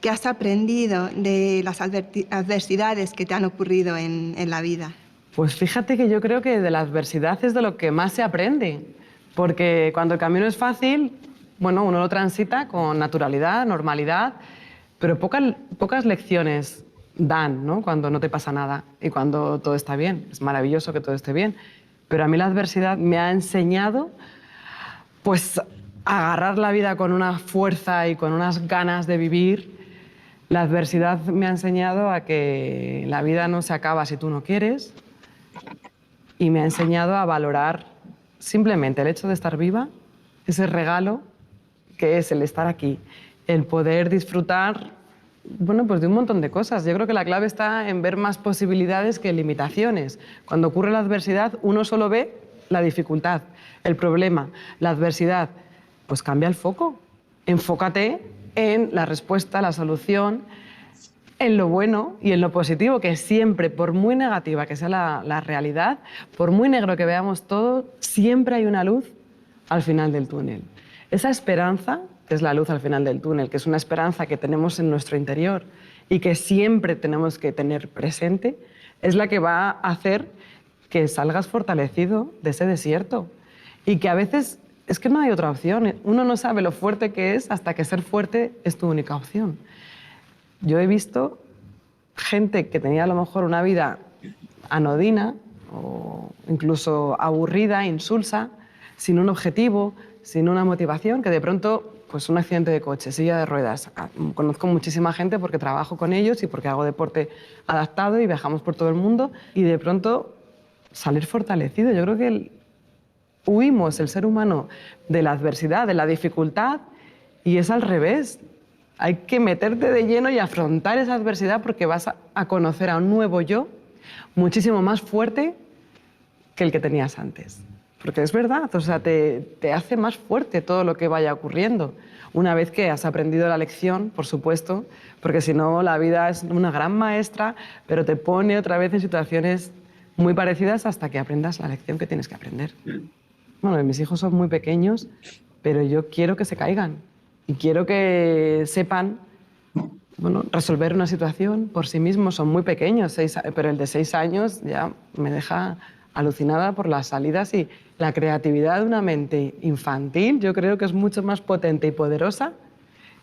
qué has aprendido de las adversidades que te han ocurrido en la vida. Pues fíjate que yo creo que de la adversidad es de lo que más se aprende, porque cuando el camino es fácil, bueno, uno lo transita con naturalidad, normalidad, pero pocas lecciones dan, ¿no? Cuando no te pasa nada y cuando todo está bien. Es maravilloso que todo esté bien, pero a mí la adversidad me ha enseñado pues a agarrar la vida con una fuerza y con unas ganas de vivir. La adversidad me ha enseñado a que la vida no se acaba si tú no quieres y me ha enseñado a valorar simplemente el hecho de estar viva, ese regalo que es el estar aquí, el poder disfrutar, bueno, pues de un montón de cosas. Yo creo que la clave está en ver más posibilidades que limitaciones. Cuando ocurre la adversidad, uno solo ve la dificultad, el problema, la adversidad. Pues cambia el foco. Enfócate en la respuesta, la solución, en lo bueno y en lo positivo, que siempre, por muy negativa que sea la realidad, por muy negro que veamos todo, siempre hay una luz al final del túnel. Esa esperanza, que es la luz al final del túnel, que es una esperanza que tenemos en nuestro interior y que siempre tenemos que tener presente, es la que va a hacer que salgas fortalecido de ese desierto. Y que a veces es que no hay otra opción. Uno no sabe lo fuerte que es hasta que ser fuerte es tu única opción. Yo he visto gente que tenía a lo mejor una vida anodina o incluso aburrida, insulsa, sin un objetivo, sin una motivación, que de pronto pues un accidente de coche, silla de ruedas. Conozco muchísima gente porque trabajo con ellos y porque hago deporte adaptado y viajamos por todo el mundo y de pronto salir fortalecido. Yo creo que huimos, el ser humano, de la adversidad, de la dificultad y es al revés. Hay que meterte de lleno y afrontar esa adversidad porque vas a conocer a un nuevo yo muchísimo más fuerte que el que tenías antes. Porque es verdad, o sea, te hace más fuerte todo lo que vaya ocurriendo. Una vez que has aprendido la lección, por supuesto, porque si no la vida es una gran maestra, pero te pone otra vez en situaciones muy parecidas hasta que aprendas la lección que tienes que aprender. Bueno, mis hijos son muy pequeños, pero yo quiero que se caigan y quiero que sepan, bueno, resolver una situación por sí mismos. Son muy pequeños, pero el de 6 años ya me deja alucinada por las salidas y la creatividad de una mente infantil. Yo creo que es mucho más potente y poderosa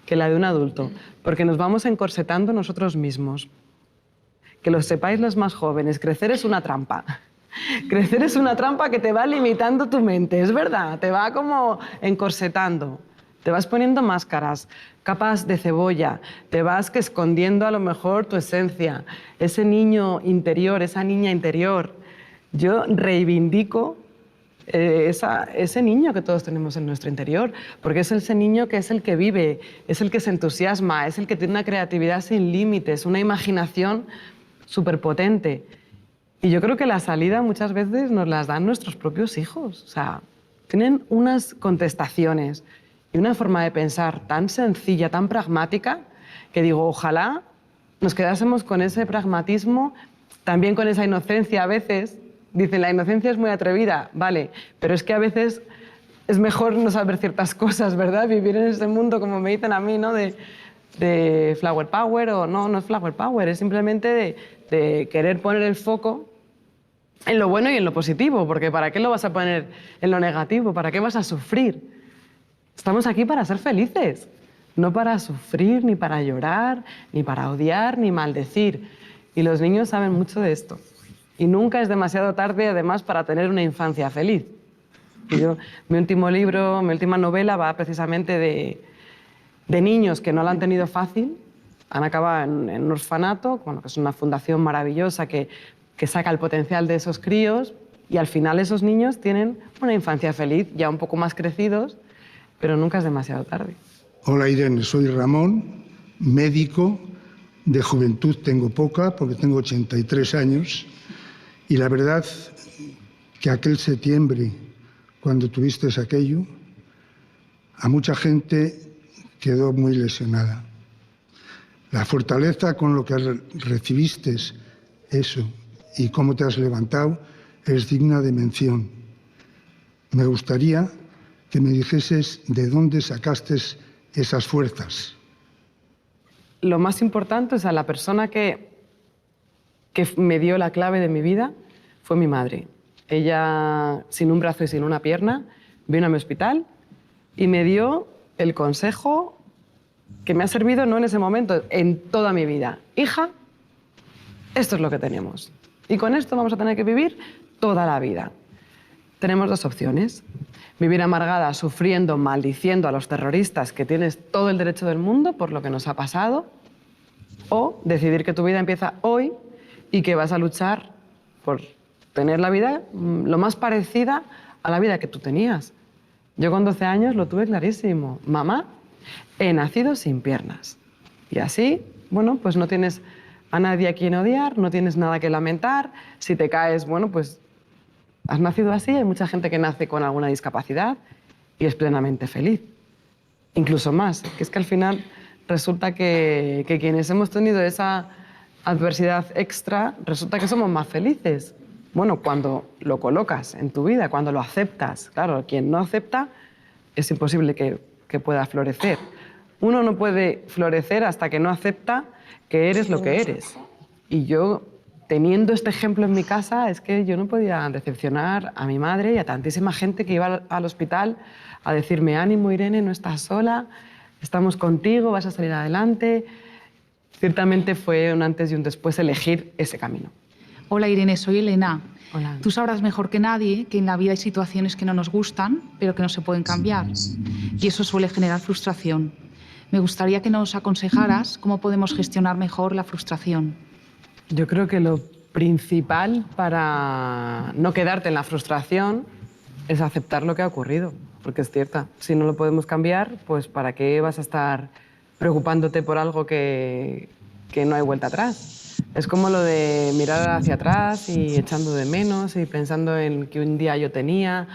que la de un adulto, porque nos vamos encorsetando nosotros mismos. Que lo sepáis los más jóvenes, crecer es una trampa. Crecer es una trampa que te va limitando tu mente, es verdad, te va como encorsetando. Te vas poniendo máscaras, capas de cebolla, te vas escondiendo a lo mejor tu esencia, ese niño interior, esa niña interior. Yo reivindico ese niño que todos tenemos en nuestro interior, porque es ese niño que es el que vive, es el que se entusiasma, es el que tiene una creatividad sin límites, una imaginación súper potente. Y yo creo que la salida muchas veces nos las dan nuestros propios hijos. O sea, tienen unas contestaciones y una forma de pensar tan sencilla, tan pragmática, que digo, ojalá nos quedásemos con ese pragmatismo, también con esa inocencia a veces. Dicen, la inocencia es muy atrevida, vale, pero es que a veces es mejor no saber ciertas cosas, ¿verdad? Vivir en ese mundo, como me dicen a mí, ¿no? De flower power, o no es flower power, es simplemente de querer poner el foco en lo bueno y en lo positivo, porque ¿para qué lo vas a poner en lo negativo? ¿Para qué vas a sufrir? Estamos aquí para ser felices, no para sufrir, ni para llorar, ni para odiar, ni maldecir. Y los niños saben mucho de esto. Y nunca es demasiado tarde, además, para tener una infancia feliz. Mi último libro, mi última novela va precisamente de niños que no lo han tenido fácil, han acabado en un orfanato, bueno, que es una fundación maravillosa que saca el potencial de esos críos y al final esos niños tienen una infancia feliz, ya un poco más crecidos, pero nunca es demasiado tarde. Hola Irene, soy Ramón, médico, de juventud tengo poca porque tengo 83 años. Y la verdad que aquel septiembre, cuando tuviste aquello, a mucha gente quedó muy lesionada. La fortaleza con lo que recibiste eso y cómo te has levantado es digna de mención. Me gustaría que me dijeses de dónde sacaste esas fuerzas. Lo más importante, o sea, la persona que me dio la clave de mi vida fue mi madre. Ella, sin un brazo y sin una pierna, vino a mi hospital y me dio el consejo que me ha servido no en ese momento, en toda mi vida. Hija, esto es lo que tenemos. Y con esto vamos a tener que vivir toda la vida. Tenemos 2 opciones. Vivir amargada, sufriendo, maldiciendo a los terroristas, que tienes todo el derecho del mundo por lo que nos ha pasado, o decidir que tu vida empieza hoy y que vas a luchar por tener la vida lo más parecida a la vida que tú tenías. Yo con 12 años lo tuve clarísimo. Mamá, he nacido sin piernas. Y así, bueno, pues no tienes a nadie a quien odiar, no tienes nada que lamentar. Si te caes, bueno, pues has nacido así. Hay mucha gente que nace con alguna discapacidad y es plenamente feliz. Incluso más, que es que al final resulta que quienes hemos tenido esa adversidad extra, resulta que somos más felices. Bueno, cuando lo colocas en tu vida, cuando lo aceptas. Claro, quien no acepta es imposible que pueda florecer. Uno no puede florecer hasta que no acepta que eres lo que eres. Y yo, teniendo este ejemplo en mi casa, es que yo no podía decepcionar a mi madre y a tantísima gente que iba al hospital a decirme, ánimo Irene, no estás sola, estamos contigo, vas a salir adelante. Ciertamente fue un antes y un después elegir ese camino. Hola Irene, soy Elena. Hola. Tú sabrás mejor que nadie que en la vida hay situaciones que no nos gustan, pero que no se pueden cambiar. Y eso suele generar frustración. Me gustaría que nos aconsejaras cómo podemos gestionar mejor la frustración. Yo creo que lo principal para no quedarte en la frustración es aceptar lo que ha ocurrido, porque es cierta. Si no lo podemos cambiar, pues ¿para qué vas a estar preocupándote por algo que no hay vuelta atrás? Es como lo de mirar hacia atrás y echando de menos y pensando en que un día yo tenía,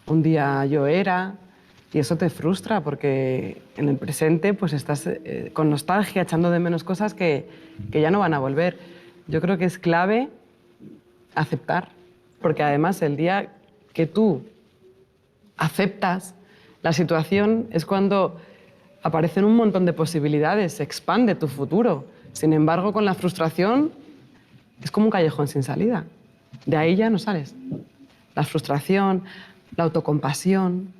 un día yo era, y eso te frustra porque en el presente pues estás con nostalgia echando de menos cosas que ya no van a volver. Yo creo que es clave aceptar, porque además el día que tú aceptas la situación es cuando aparecen un montón de posibilidades, se expande tu futuro. Sin embargo, con la frustración es como un callejón sin salida. De ahí ya no sales. La frustración, la autocompasión,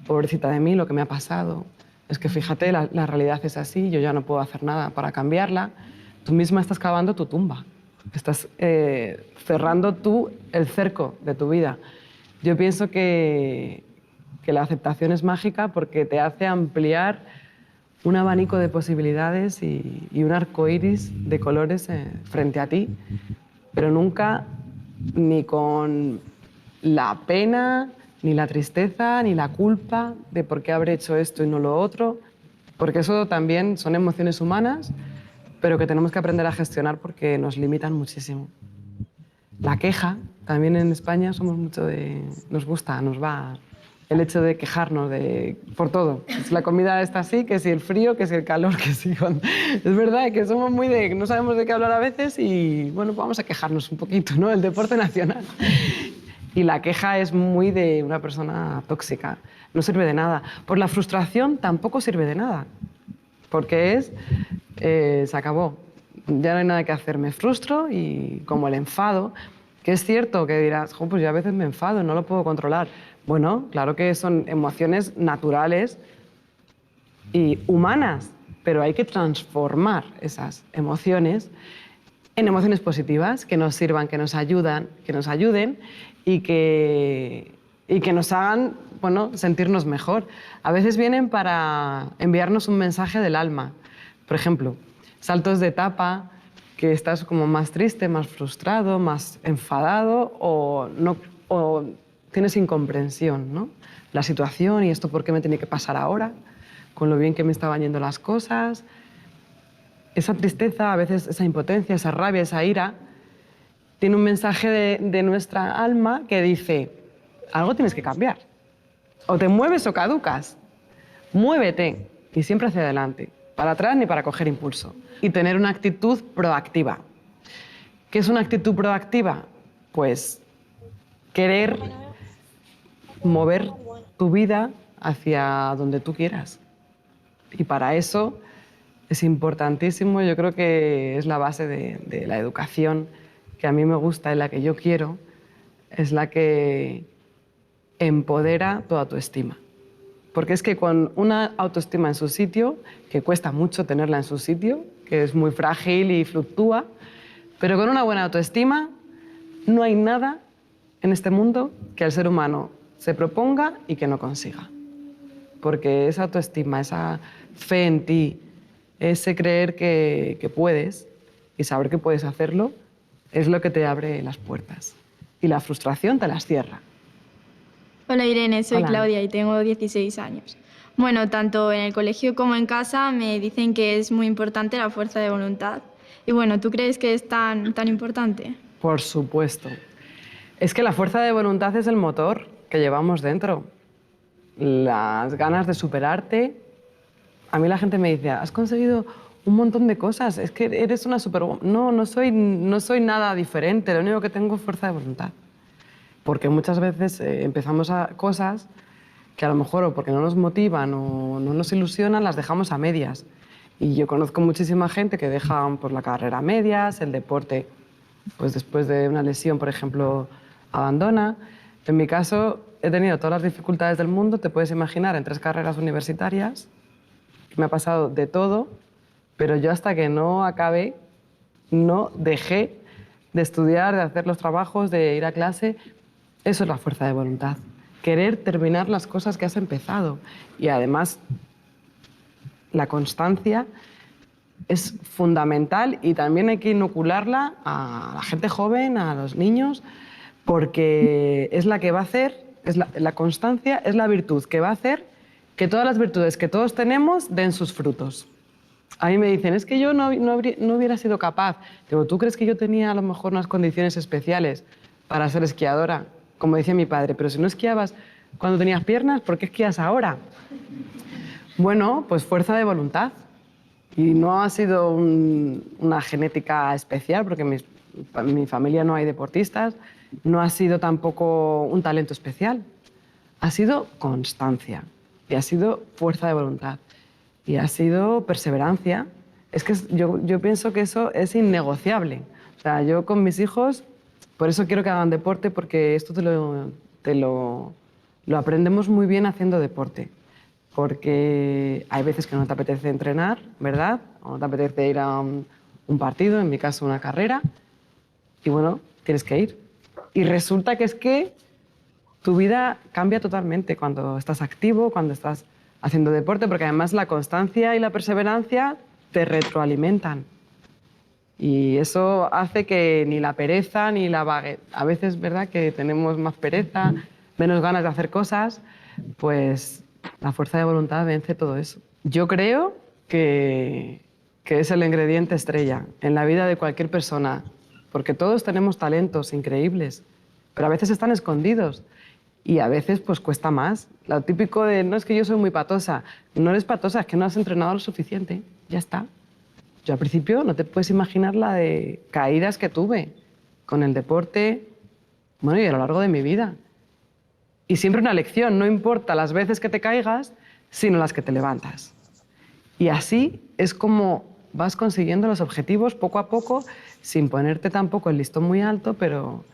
pobrecita de mí, lo que me ha pasado. Es que fíjate, la realidad es así, yo ya no puedo hacer nada para cambiarla. Tú misma estás cavando tu tumba. Estás cerrando tú el cerco de tu vida. Yo pienso que la aceptación es mágica porque te hace ampliar un abanico de posibilidades y un arco iris de colores frente a ti, pero nunca ni con la pena, ni la tristeza, ni la culpa de por qué habré hecho esto y no lo otro, porque eso también son emociones humanas, pero que tenemos que aprender a gestionar porque nos limitan muchísimo. La queja, también en España somos mucho de... nos gusta, nos va el hecho de quejarnos por todo. Si la comida está así, que si el frío, que si el calor, que si... Es verdad que somos muy de... no sabemos de qué hablar a veces y, bueno, vamos a quejarnos un poquito, ¿no? El deporte nacional. Y la queja es muy de una persona tóxica. No sirve de nada. Por la frustración tampoco sirve de nada. Porque se acabó. Ya no hay nada que hacer. Me frustro y como el enfado, que es cierto que dirás, pues yo a veces me enfado, no lo puedo controlar. Bueno, claro que son emociones naturales y humanas, pero hay que transformar esas emociones en emociones positivas que nos sirvan, que nos ayuden y que nos hagan, bueno, sentirnos mejor. A veces vienen para enviarnos un mensaje del alma. Por ejemplo, saltos de etapa, que estás como más triste, más frustrado, más enfadado o tienes incomprensión, ¿no? La situación y esto por qué me tiene que pasar ahora, con lo bien que me estaban yendo las cosas. Esa tristeza, a veces esa impotencia, esa rabia, esa ira, tiene un mensaje de nuestra alma que dice, algo tienes que cambiar. O te mueves o caducas. Muévete y siempre hacia adelante. Para atrás ni para coger impulso. Y tener una actitud proactiva. ¿Qué es una actitud proactiva? Pues querer mover tu vida hacia donde tú quieras. Y para eso es importantísimo, yo creo que es la base de la educación que a mí me gusta y la que yo quiero, es la que empodera tu autoestima. Porque es que con una autoestima en su sitio, que cuesta mucho tenerla en su sitio, que es muy frágil y fluctúa, pero con una buena autoestima no hay nada en este mundo que el ser humano se proponga y que no consiga. Porque esa autoestima, esa fe en ti, ese creer que puedes y saber que puedes hacerlo, es lo que te abre las puertas. Y la frustración te las cierra. Hola Irene, soy Hola. Claudia y tengo 16 años. Bueno, tanto en el colegio como en casa me dicen que es muy importante la fuerza de voluntad. Y bueno, ¿tú crees que es tan importante? Por supuesto. Es que la fuerza de voluntad es el motor que llevamos dentro. Las ganas de superarte. A mí la gente me dice, has conseguido un montón de cosas, es que eres una superwoman. No soy nada diferente, lo único que tengo es fuerza de voluntad. Porque muchas veces empezamos a cosas que a lo mejor o porque no nos motivan o no nos ilusionan, las dejamos a medias. Y yo conozco muchísima gente que deja pues, la carrera a medias, el deporte, pues después de una lesión, por ejemplo, abandona. En mi caso, he tenido todas las dificultades del mundo, te puedes imaginar, en 3 carreras universitarias. Me ha pasado de todo, pero yo hasta que no acabé, no dejé de estudiar, de hacer los trabajos, de ir a clase. Eso es la fuerza de voluntad. Querer terminar las cosas que has empezado. Y además, la constancia es fundamental y también hay que inocularla a la gente joven, a los niños, porque es la que va a hacer, la constancia es la virtud que va a hacer que todas las virtudes que todos tenemos den sus frutos. A mí me dicen, es que yo no hubiera sido capaz. Digo, ¿tú crees que yo tenía a lo mejor unas condiciones especiales para ser esquiadora? Como decía mi padre, pero si no esquiabas cuando tenías piernas, ¿por qué esquías ahora? Bueno, pues fuerza de voluntad. Y no ha sido una genética especial, porque en mi familia no hay deportistas, no ha sido tampoco un talento especial. Ha sido constancia y ha sido fuerza de voluntad y ha sido perseverancia. Es que yo pienso que eso es innegociable. O sea, yo con mis hijos, por eso quiero que hagan deporte, porque esto te lo aprendemos muy bien haciendo deporte. Porque hay veces que no te apetece entrenar, ¿verdad? O no te apetece ir a un partido, en mi caso una carrera, y bueno, tienes que ir. Y resulta que es que tu vida cambia totalmente cuando estás activo, cuando estás haciendo deporte, porque además la constancia y la perseverancia te retroalimentan. Y eso hace que ni la pereza ni la vaguedad, a veces, ¿verdad?, que tenemos más pereza, menos ganas de hacer cosas, pues la fuerza de voluntad vence todo eso. Yo creo que es el ingrediente estrella en la vida de cualquier persona, porque todos tenemos talentos increíbles, pero a veces están escondidos y a veces pues cuesta más. Lo típico de, no, es que yo soy muy patosa. No eres patosa, es que no has entrenado lo suficiente, ya está. Yo al principio no te puedes imaginar la de caídas que tuve con el deporte, bueno, y a lo largo de mi vida. Y siempre una lección, no importa las veces que te caigas, sino las que te levantas. Y así es como vas consiguiendo los objetivos poco a poco, sin ponerte tampoco el listón muy alto, pero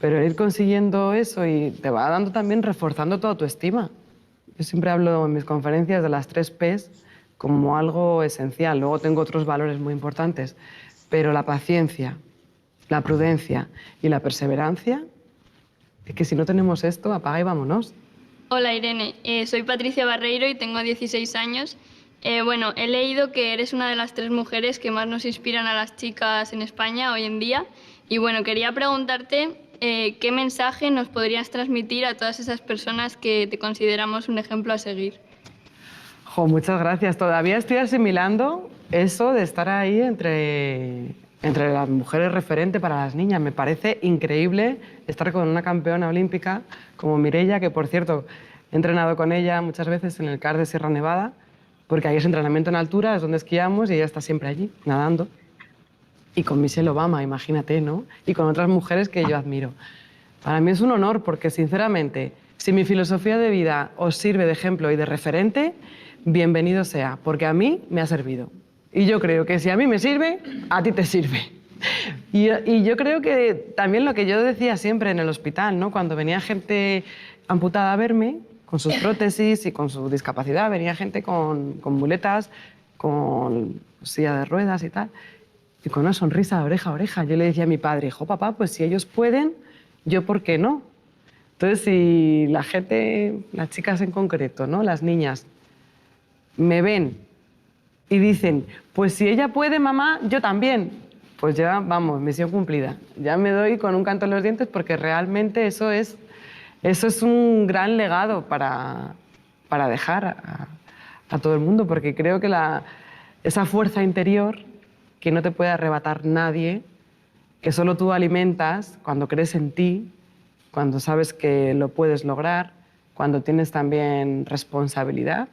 ir consiguiendo eso y te va dando también, reforzando toda tu estima. Yo siempre hablo en mis conferencias de las 3 P's como algo esencial. Luego tengo otros valores muy importantes, pero la paciencia, la prudencia y la perseverancia, es que si no tenemos esto, apaga y vámonos. Hola Irene, soy Patricia Barreiro y tengo 16 años. Bueno, he leído que eres una de las 3 mujeres que más nos inspiran a las chicas en España hoy en día. Y bueno, quería preguntarte qué mensaje nos podrías transmitir a todas esas personas que te consideramos un ejemplo a seguir. Jo, muchas gracias. Todavía estoy asimilando eso de estar ahí entre las mujeres referente para las niñas. Me parece increíble estar con una campeona olímpica como Mireia, que por cierto he entrenado con ella muchas veces en el CAR de Sierra Nevada, porque ahí es entrenamiento en altura, es donde esquiamos y ella está siempre allí, nadando. Y con Michelle Obama, imagínate, ¿no? Y con otras mujeres que yo admiro. Para mí es un honor porque, sinceramente, si mi filosofía de vida os sirve de ejemplo y de referente, bienvenido sea, porque a mí me ha servido. Y yo creo que si a mí me sirve, a ti te sirve. Y yo creo que también lo que yo decía siempre en el hospital, ¿no? Cuando venía gente amputada a verme, con sus prótesis y con su discapacidad, venía gente con muletas, con silla de ruedas y tal, y con una sonrisa de oreja a oreja. Yo le decía a mi padre, jo, papá, pues si ellos pueden, ¿yo por qué no? Entonces, si la gente, las chicas en concreto, ¿no?, las niñas, me ven y dicen, pues si ella puede, mamá, yo también, pues ya, vamos, misión cumplida. Ya me doy con un canto en los dientes porque realmente eso es un gran legado para dejar a todo el mundo, porque creo que esa fuerza interior que no te puede arrebatar nadie, que solo tú alimentas cuando crees en ti, cuando sabes que lo puedes lograr, cuando tienes también responsabilidad,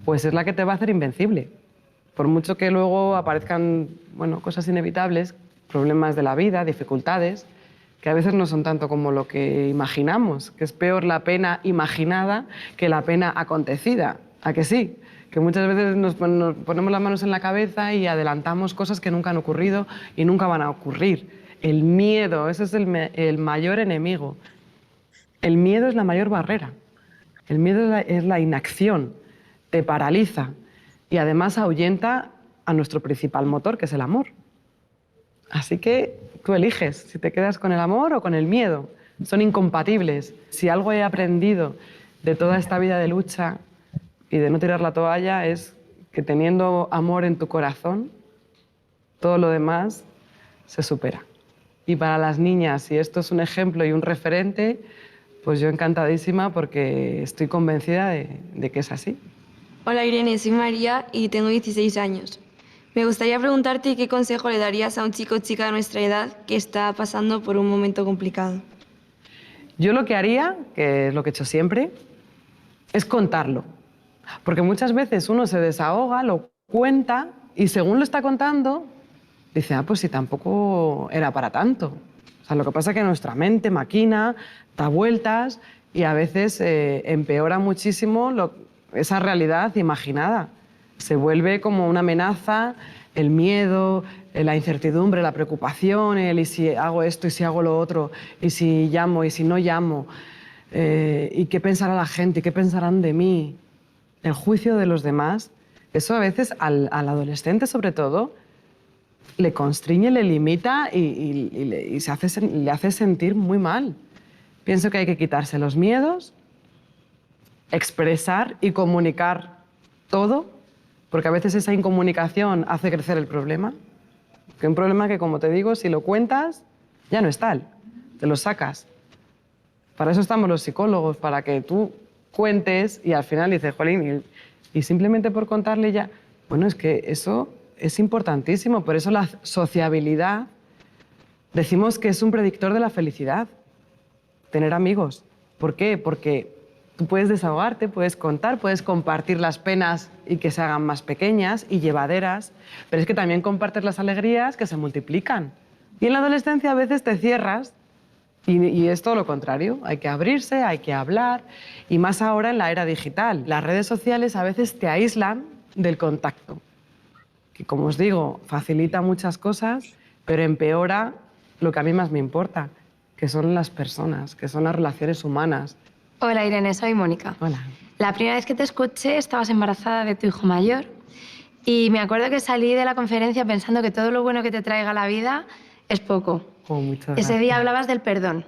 pues es la que te va a hacer invencible. Por mucho que luego aparezcan, bueno, cosas inevitables, problemas de la vida, dificultades, que a veces no son tanto como lo que imaginamos, que es peor la pena imaginada que la pena acontecida. ¿A que sí? Que muchas veces nos ponemos las manos en la cabeza y adelantamos cosas que nunca han ocurrido y nunca van a ocurrir. El miedo, ese es el mayor enemigo. El miedo es la mayor barrera. El miedo es la inacción, te paraliza y además ahuyenta a nuestro principal motor, que es el amor. Así que tú eliges si te quedas con el amor o con el miedo. Son incompatibles. Si algo he aprendido de toda esta vida de lucha y de no tirar la toalla es que teniendo amor en tu corazón, todo lo demás se supera. Y para las niñas, si esto es un ejemplo y un referente, pues yo encantadísima porque estoy convencida de que es así. Hola Irene, soy María y tengo 16 años. Me gustaría preguntarte qué consejo le darías a un chico o chica de nuestra edad que está pasando por un momento complicado. Yo lo que haría, que es lo que he hecho siempre, es contarlo. Porque muchas veces uno se desahoga, lo cuenta y según lo está contando, dice, pues si tampoco era para tanto. O sea, lo que pasa es que nuestra mente maquina, da vueltas y a veces empeora muchísimo esa realidad imaginada. Se vuelve como una amenaza, el miedo, la incertidumbre, la preocupación, el y si hago esto y si hago lo otro, y si llamo y si no llamo, y qué pensará la gente, y qué pensarán de mí. El juicio de los demás, eso a veces al adolescente sobre todo, le constriñe, le limita y le hace sentir muy mal. Pienso que hay que quitarse los miedos, expresar y comunicar todo, porque a veces esa incomunicación hace crecer el problema. Que un problema que, como te digo, si lo cuentas, ya no es tal, te lo sacas. Para eso estamos los psicólogos, para que tú cuentes y al final dices, jolín, y simplemente por contarle ya... Bueno, es que eso es importantísimo, por eso la sociabilidad, decimos que es un predictor de la felicidad, tener amigos. ¿Por qué? Porque tú puedes desahogarte, puedes contar, puedes compartir las penas y que se hagan más pequeñas y llevaderas, pero es que también compartes las alegrías que se multiplican. Y en la adolescencia a veces te cierras y es todo lo contrario. Hay que abrirse, hay que hablar y más ahora en la era digital. Las redes sociales a veces te aíslan del contacto, que como os digo, facilita muchas cosas, pero empeora lo que a mí más me importa, que son las personas, que son las relaciones humanas. Hola Irene, soy Mónica. Hola. La primera vez que te escuché estabas embarazada de tu hijo mayor y me acuerdo que salí de la conferencia pensando que todo lo bueno que te traiga la vida es poco. Ese día hablabas del perdón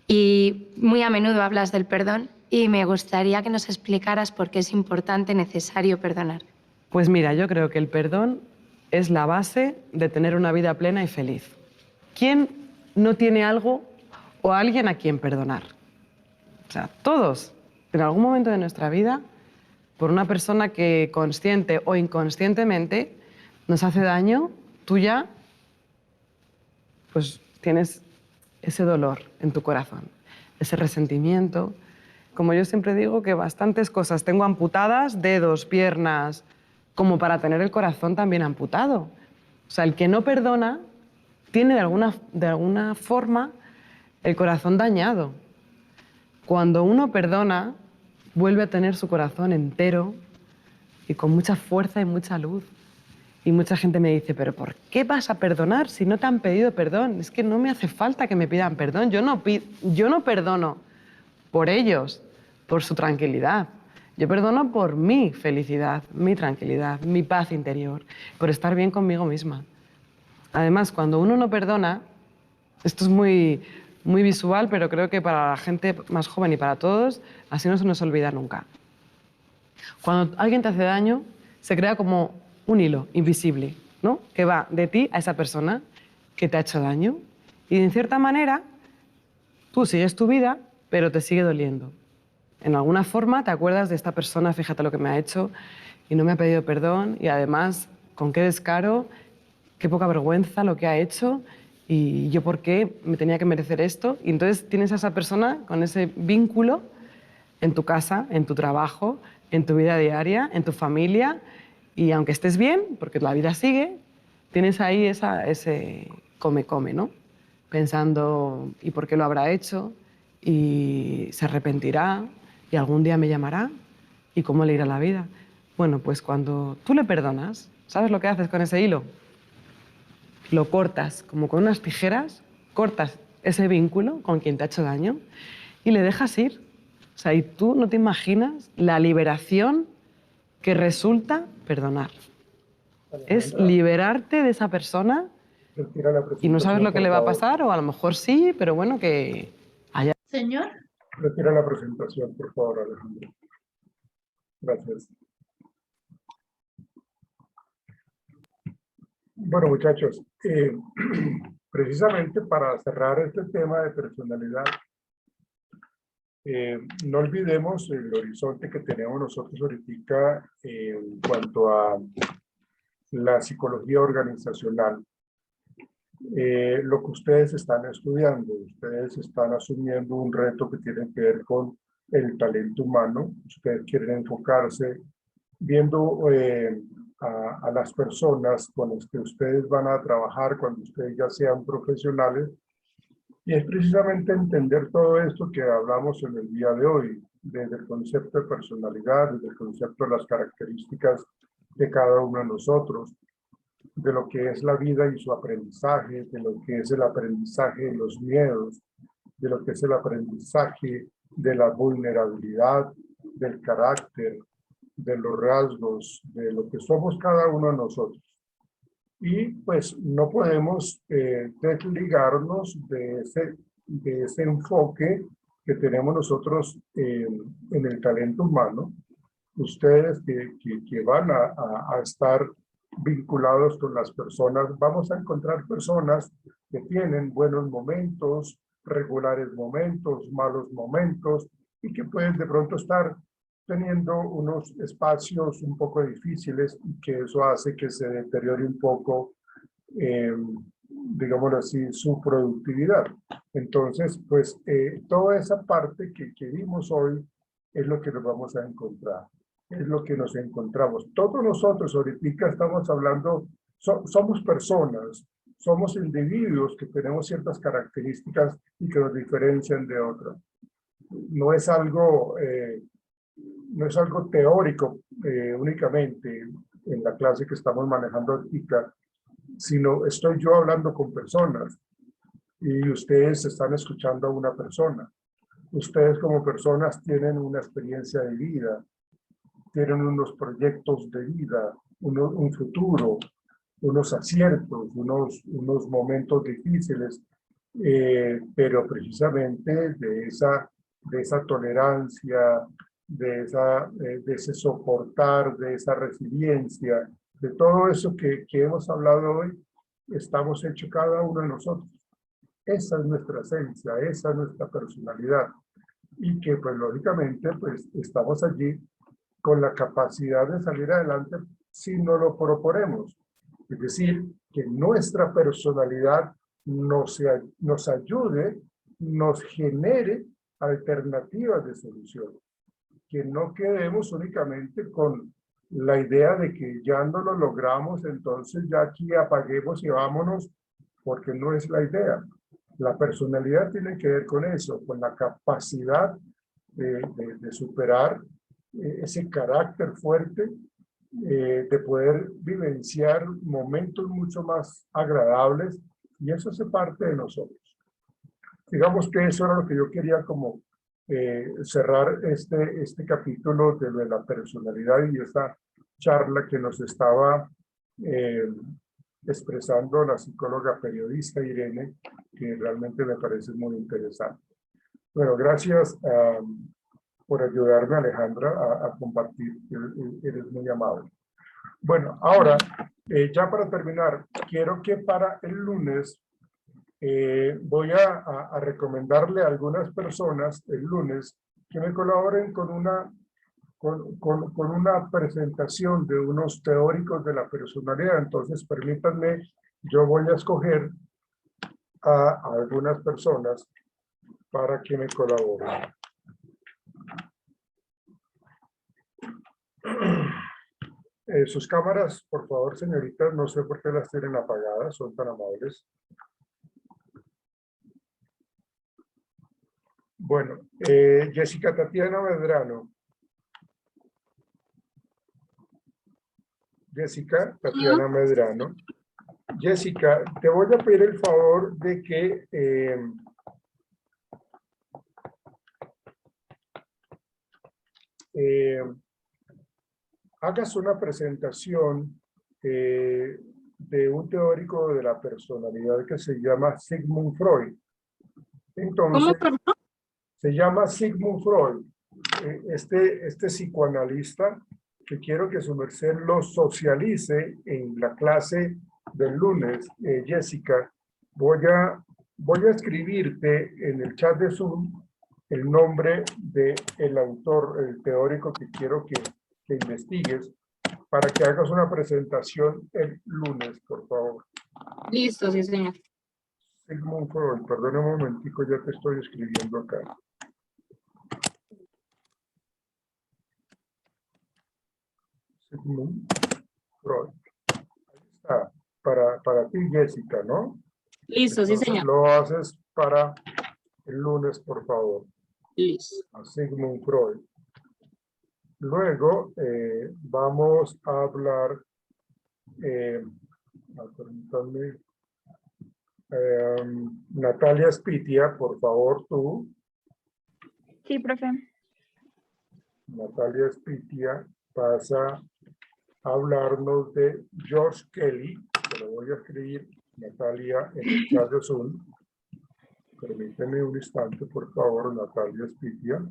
y muy a menudo hablas del perdón y me gustaría que nos explicaras por qué es importante, necesario perdonar. Pues mira, yo creo que el perdón es la base de tener una vida plena y feliz. ¿Quién no tiene algo o alguien a quien perdonar? O sea, todos, en algún momento de nuestra vida, por una persona que consciente o inconscientemente nos hace daño, tú ya pues tienes ese dolor en tu corazón, ese resentimiento. Como yo siempre digo, que bastantes cosas tengo amputadas, dedos, piernas, como para tener el corazón también amputado. O sea, el que no perdona tiene de alguna forma el corazón dañado. Cuando uno perdona, vuelve a tener su corazón entero y con mucha fuerza y mucha luz. Y mucha gente me dice, ¿pero por qué vas a perdonar si no te han pedido perdón? Es que no me hace falta que me pidan perdón. Yo no perdono por ellos, por su tranquilidad. Yo perdono por mi felicidad, mi tranquilidad, mi paz interior, por estar bien conmigo misma. Además, cuando uno no perdona, esto es muy visual, pero creo que para la gente más joven y para todos, así no se nos olvida nunca. Cuando alguien te hace daño, se crea como un hilo invisible, ¿no? Que va de ti a esa persona que te ha hecho daño. Y en cierta manera, tú sigues tu vida, pero te sigue doliendo. En alguna forma te acuerdas de esta persona, fíjate lo que me ha hecho, y no me ha pedido perdón, y además, con qué descaro, qué poca vergüenza lo que ha hecho, y yo por qué me tenía que merecer esto. Y entonces tienes a esa persona con ese vínculo en tu casa, en tu trabajo, en tu vida diaria, en tu familia, y aunque estés bien, porque la vida sigue, tienes ahí ese come, ¿no? Pensando, ¿y por qué lo habrá hecho? ¿Y se arrepentirá? ¿Y algún día me llamará? ¿Y cómo le irá la vida? Bueno, pues cuando tú le perdonas, ¿sabes lo que haces con ese hilo? Lo cortas, como con unas tijeras, cortas ese vínculo con quien te ha hecho daño y le dejas ir. O sea, y tú no te imaginas la liberación que resulta perdonar. Es liberarte de esa persona Retira la y no sabes presentación, lo que por le va a favor. pasar, o a lo mejor sí, pero bueno, que haya... Señor. Retira la presentación, por favor, Alejandro. Gracias. Bueno, muchachos, precisamente para cerrar este tema de personalidad, no olvidemos el horizonte que tenemos nosotros ahorita en cuanto a la psicología organizacional. Lo que ustedes están estudiando, ustedes están asumiendo un reto que tiene que ver con el talento humano. Ustedes quieren enfocarse viendo a las personas con las que ustedes van a trabajar cuando ustedes ya sean profesionales. Y es precisamente entender todo esto que hablamos en el día de hoy, desde el concepto de personalidad, desde el concepto de las características de cada uno de nosotros, de lo que es la vida y su aprendizaje, de lo que es el aprendizaje de los miedos, de lo que es el aprendizaje de la vulnerabilidad, del carácter, de los rasgos, de lo que somos cada uno de nosotros. Y pues no podemos desligarnos de ese enfoque que tenemos nosotros en el talento humano. Ustedes que van a estar vinculados con las personas, vamos a encontrar personas que tienen buenos momentos, regulares momentos, malos momentos, y que pueden de pronto estar teniendo unos espacios un poco difíciles, y que eso hace que se deteriore un poco, digámoslo así, su productividad. Entonces, pues, toda esa parte que vimos hoy es lo que nos vamos a encontrar. Es lo que nos encontramos. Todos nosotros ahorita estamos hablando, somos personas, somos individuos que tenemos ciertas características y que nos diferencian de otras. No es algo teórico únicamente en la clase que estamos manejando ahorita, sino estoy yo hablando con personas y ustedes están escuchando a una persona. Ustedes como personas tienen una experiencia de vida, tienen unos proyectos de vida, un futuro, unos aciertos, unos momentos difíciles, pero precisamente de esa tolerancia, de ese soportar, de esa resiliencia, de todo eso que hemos hablado hoy, estamos hechos cada uno de nosotros. Esa es nuestra esencia, esa es nuestra personalidad. Y que pues lógicamente pues estamos allí con la capacidad de salir adelante si nos lo proponemos. Es decir, que nuestra personalidad nos ayude, nos genere alternativas de solución. Que no quedemos únicamente con la idea de que ya no lo logramos, entonces ya aquí apaguemos y vámonos, porque no es la idea. La personalidad tiene que ver con eso, con la capacidad de superar ese carácter fuerte, de poder vivenciar momentos mucho más agradables, y eso hace parte de nosotros. Digamos que eso era lo que yo quería como cerrar este capítulo de la personalidad y esta charla que nos estaba expresando la psicóloga periodista Irene, que realmente me parece muy interesante. Bueno, gracias por ayudarme, Alejandra, a compartir. Eres muy amable. Bueno, ahora, ya para terminar, quiero que para el lunes voy a recomendarle a algunas personas el lunes que me colaboren con una presentación de unos teóricos de la personalidad. Entonces, permítanme, yo voy a escoger a algunas personas para que me colaboren. Sus cámaras, por favor, señoritas, no sé por qué las tienen apagadas, son tan amables. Bueno, Jessica Tatiana Medrano. Jessica Tatiana Medrano. Jessica, te voy a pedir el favor de que hagas una presentación de un teórico de la personalidad que se llama Sigmund Freud. Entonces, se llama Sigmund Freud. Este psicoanalista, que quiero que su merced lo socialice en la clase del lunes, Jessica, voy a escribirte en el chat de Zoom el nombre del autor, el teórico que quiero que investigues, para que hagas una presentación el lunes, por favor. Listo, sí, señor. Sigmund Freud, perdona un momentico, ya te estoy escribiendo acá. Sigmund Freud. Ahí está, para ti, Jessica, ¿no? Listo, sí, Entonces, señor. lo haces para el lunes, por favor. Listo. A Sigmund Freud. Luego vamos a hablar, permítanme, Natalia Spitia, por favor, tú. Sí, profe. Natalia Spitia pasa a hablarnos de George Kelly, que lo voy a escribir, Natalia, en el chat de Zoom. Permíteme un instante, por favor, Natalia Spitia.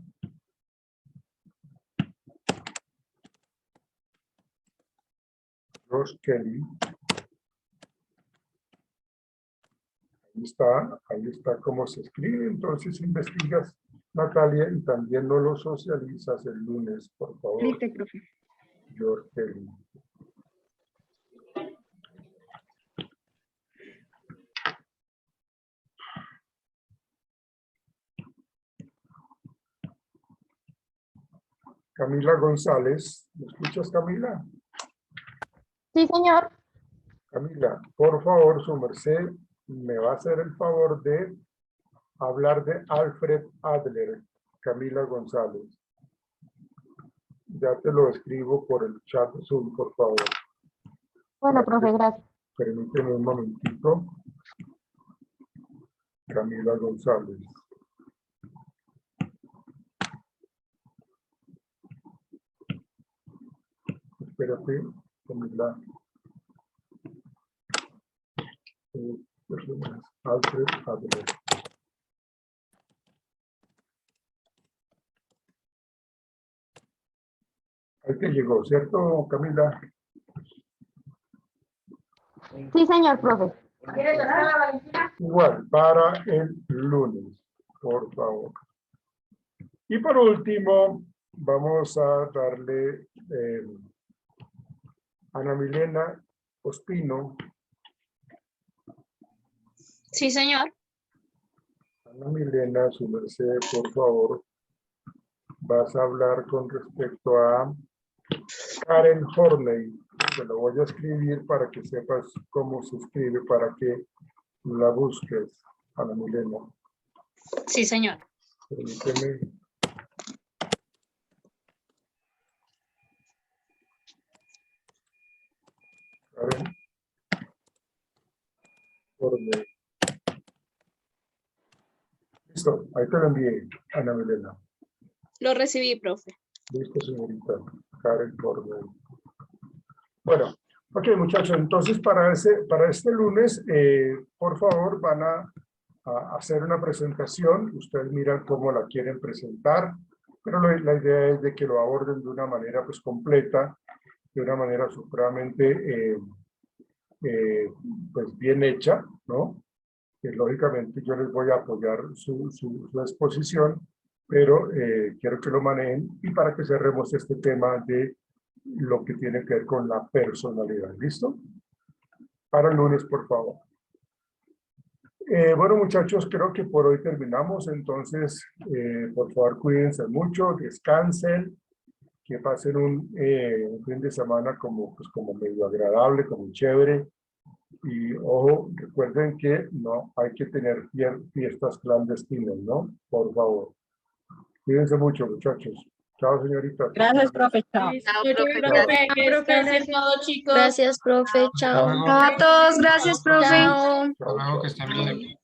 George Kelly. Ahí está cómo se escribe. Entonces investigas, Natalia, y también no lo socializas el lunes, por favor. Listo, profe. George Kelly. Camila González. ¿Me escuchas, Camila? Sí, señor. Camila, por favor, su merced, me va a hacer el favor de hablar de Alfred Adler. Camila González. Ya te lo escribo por el chat de Zoom, por favor. Bueno, profe, gracias. Permíteme un momentito. Camila González. Espérate, Camila. Alfred Adler. Ahí te llegó, ¿cierto, Camila? Sí, señor, profe. Igual, para el lunes, por favor. Y por último, vamos a darle Ana Milena Ospino. Sí, señor. Ana Milena, su merced, por favor, vas a hablar con respecto a Karen Horney. Te lo voy a escribir para que sepas cómo se escribe, para que la busques, Ana Milena. Sí, señor. Permíteme. Karen Horney. Listo, ahí te lo envié, Ana Milena. Lo recibí, profe. Listo, señorita Karen Horney. Bueno, ok, muchachos, entonces para este lunes, por favor, van a hacer una presentación. Ustedes miran cómo la quieren presentar, pero la idea es de que lo aborden de una manera pues completa, de una manera supremamente pues bien hecha, ¿no? Lógicamente yo les voy a apoyar su exposición, pero quiero que lo manejen y para que cerremos este tema de lo que tiene que ver con la personalidad. ¿Listo? Para el lunes, por favor. Bueno, muchachos, creo que por hoy terminamos. Entonces, por favor, cuídense mucho, descansen, que pasen un fin de semana como medio agradable, como chévere. Y ojo, recuerden que no hay que tener fiestas clandestinas, ¿no? Por favor. Cuídense mucho, muchachos. Chao, señorita. Gracias, profe. Chao. Chao, profe. profe. Que descansen todos, chicos. Gracias, profe. Chao. luego. Chao a todos. Gracias, profe. Chao. Chao, Hasta luego, que chao. estén bien.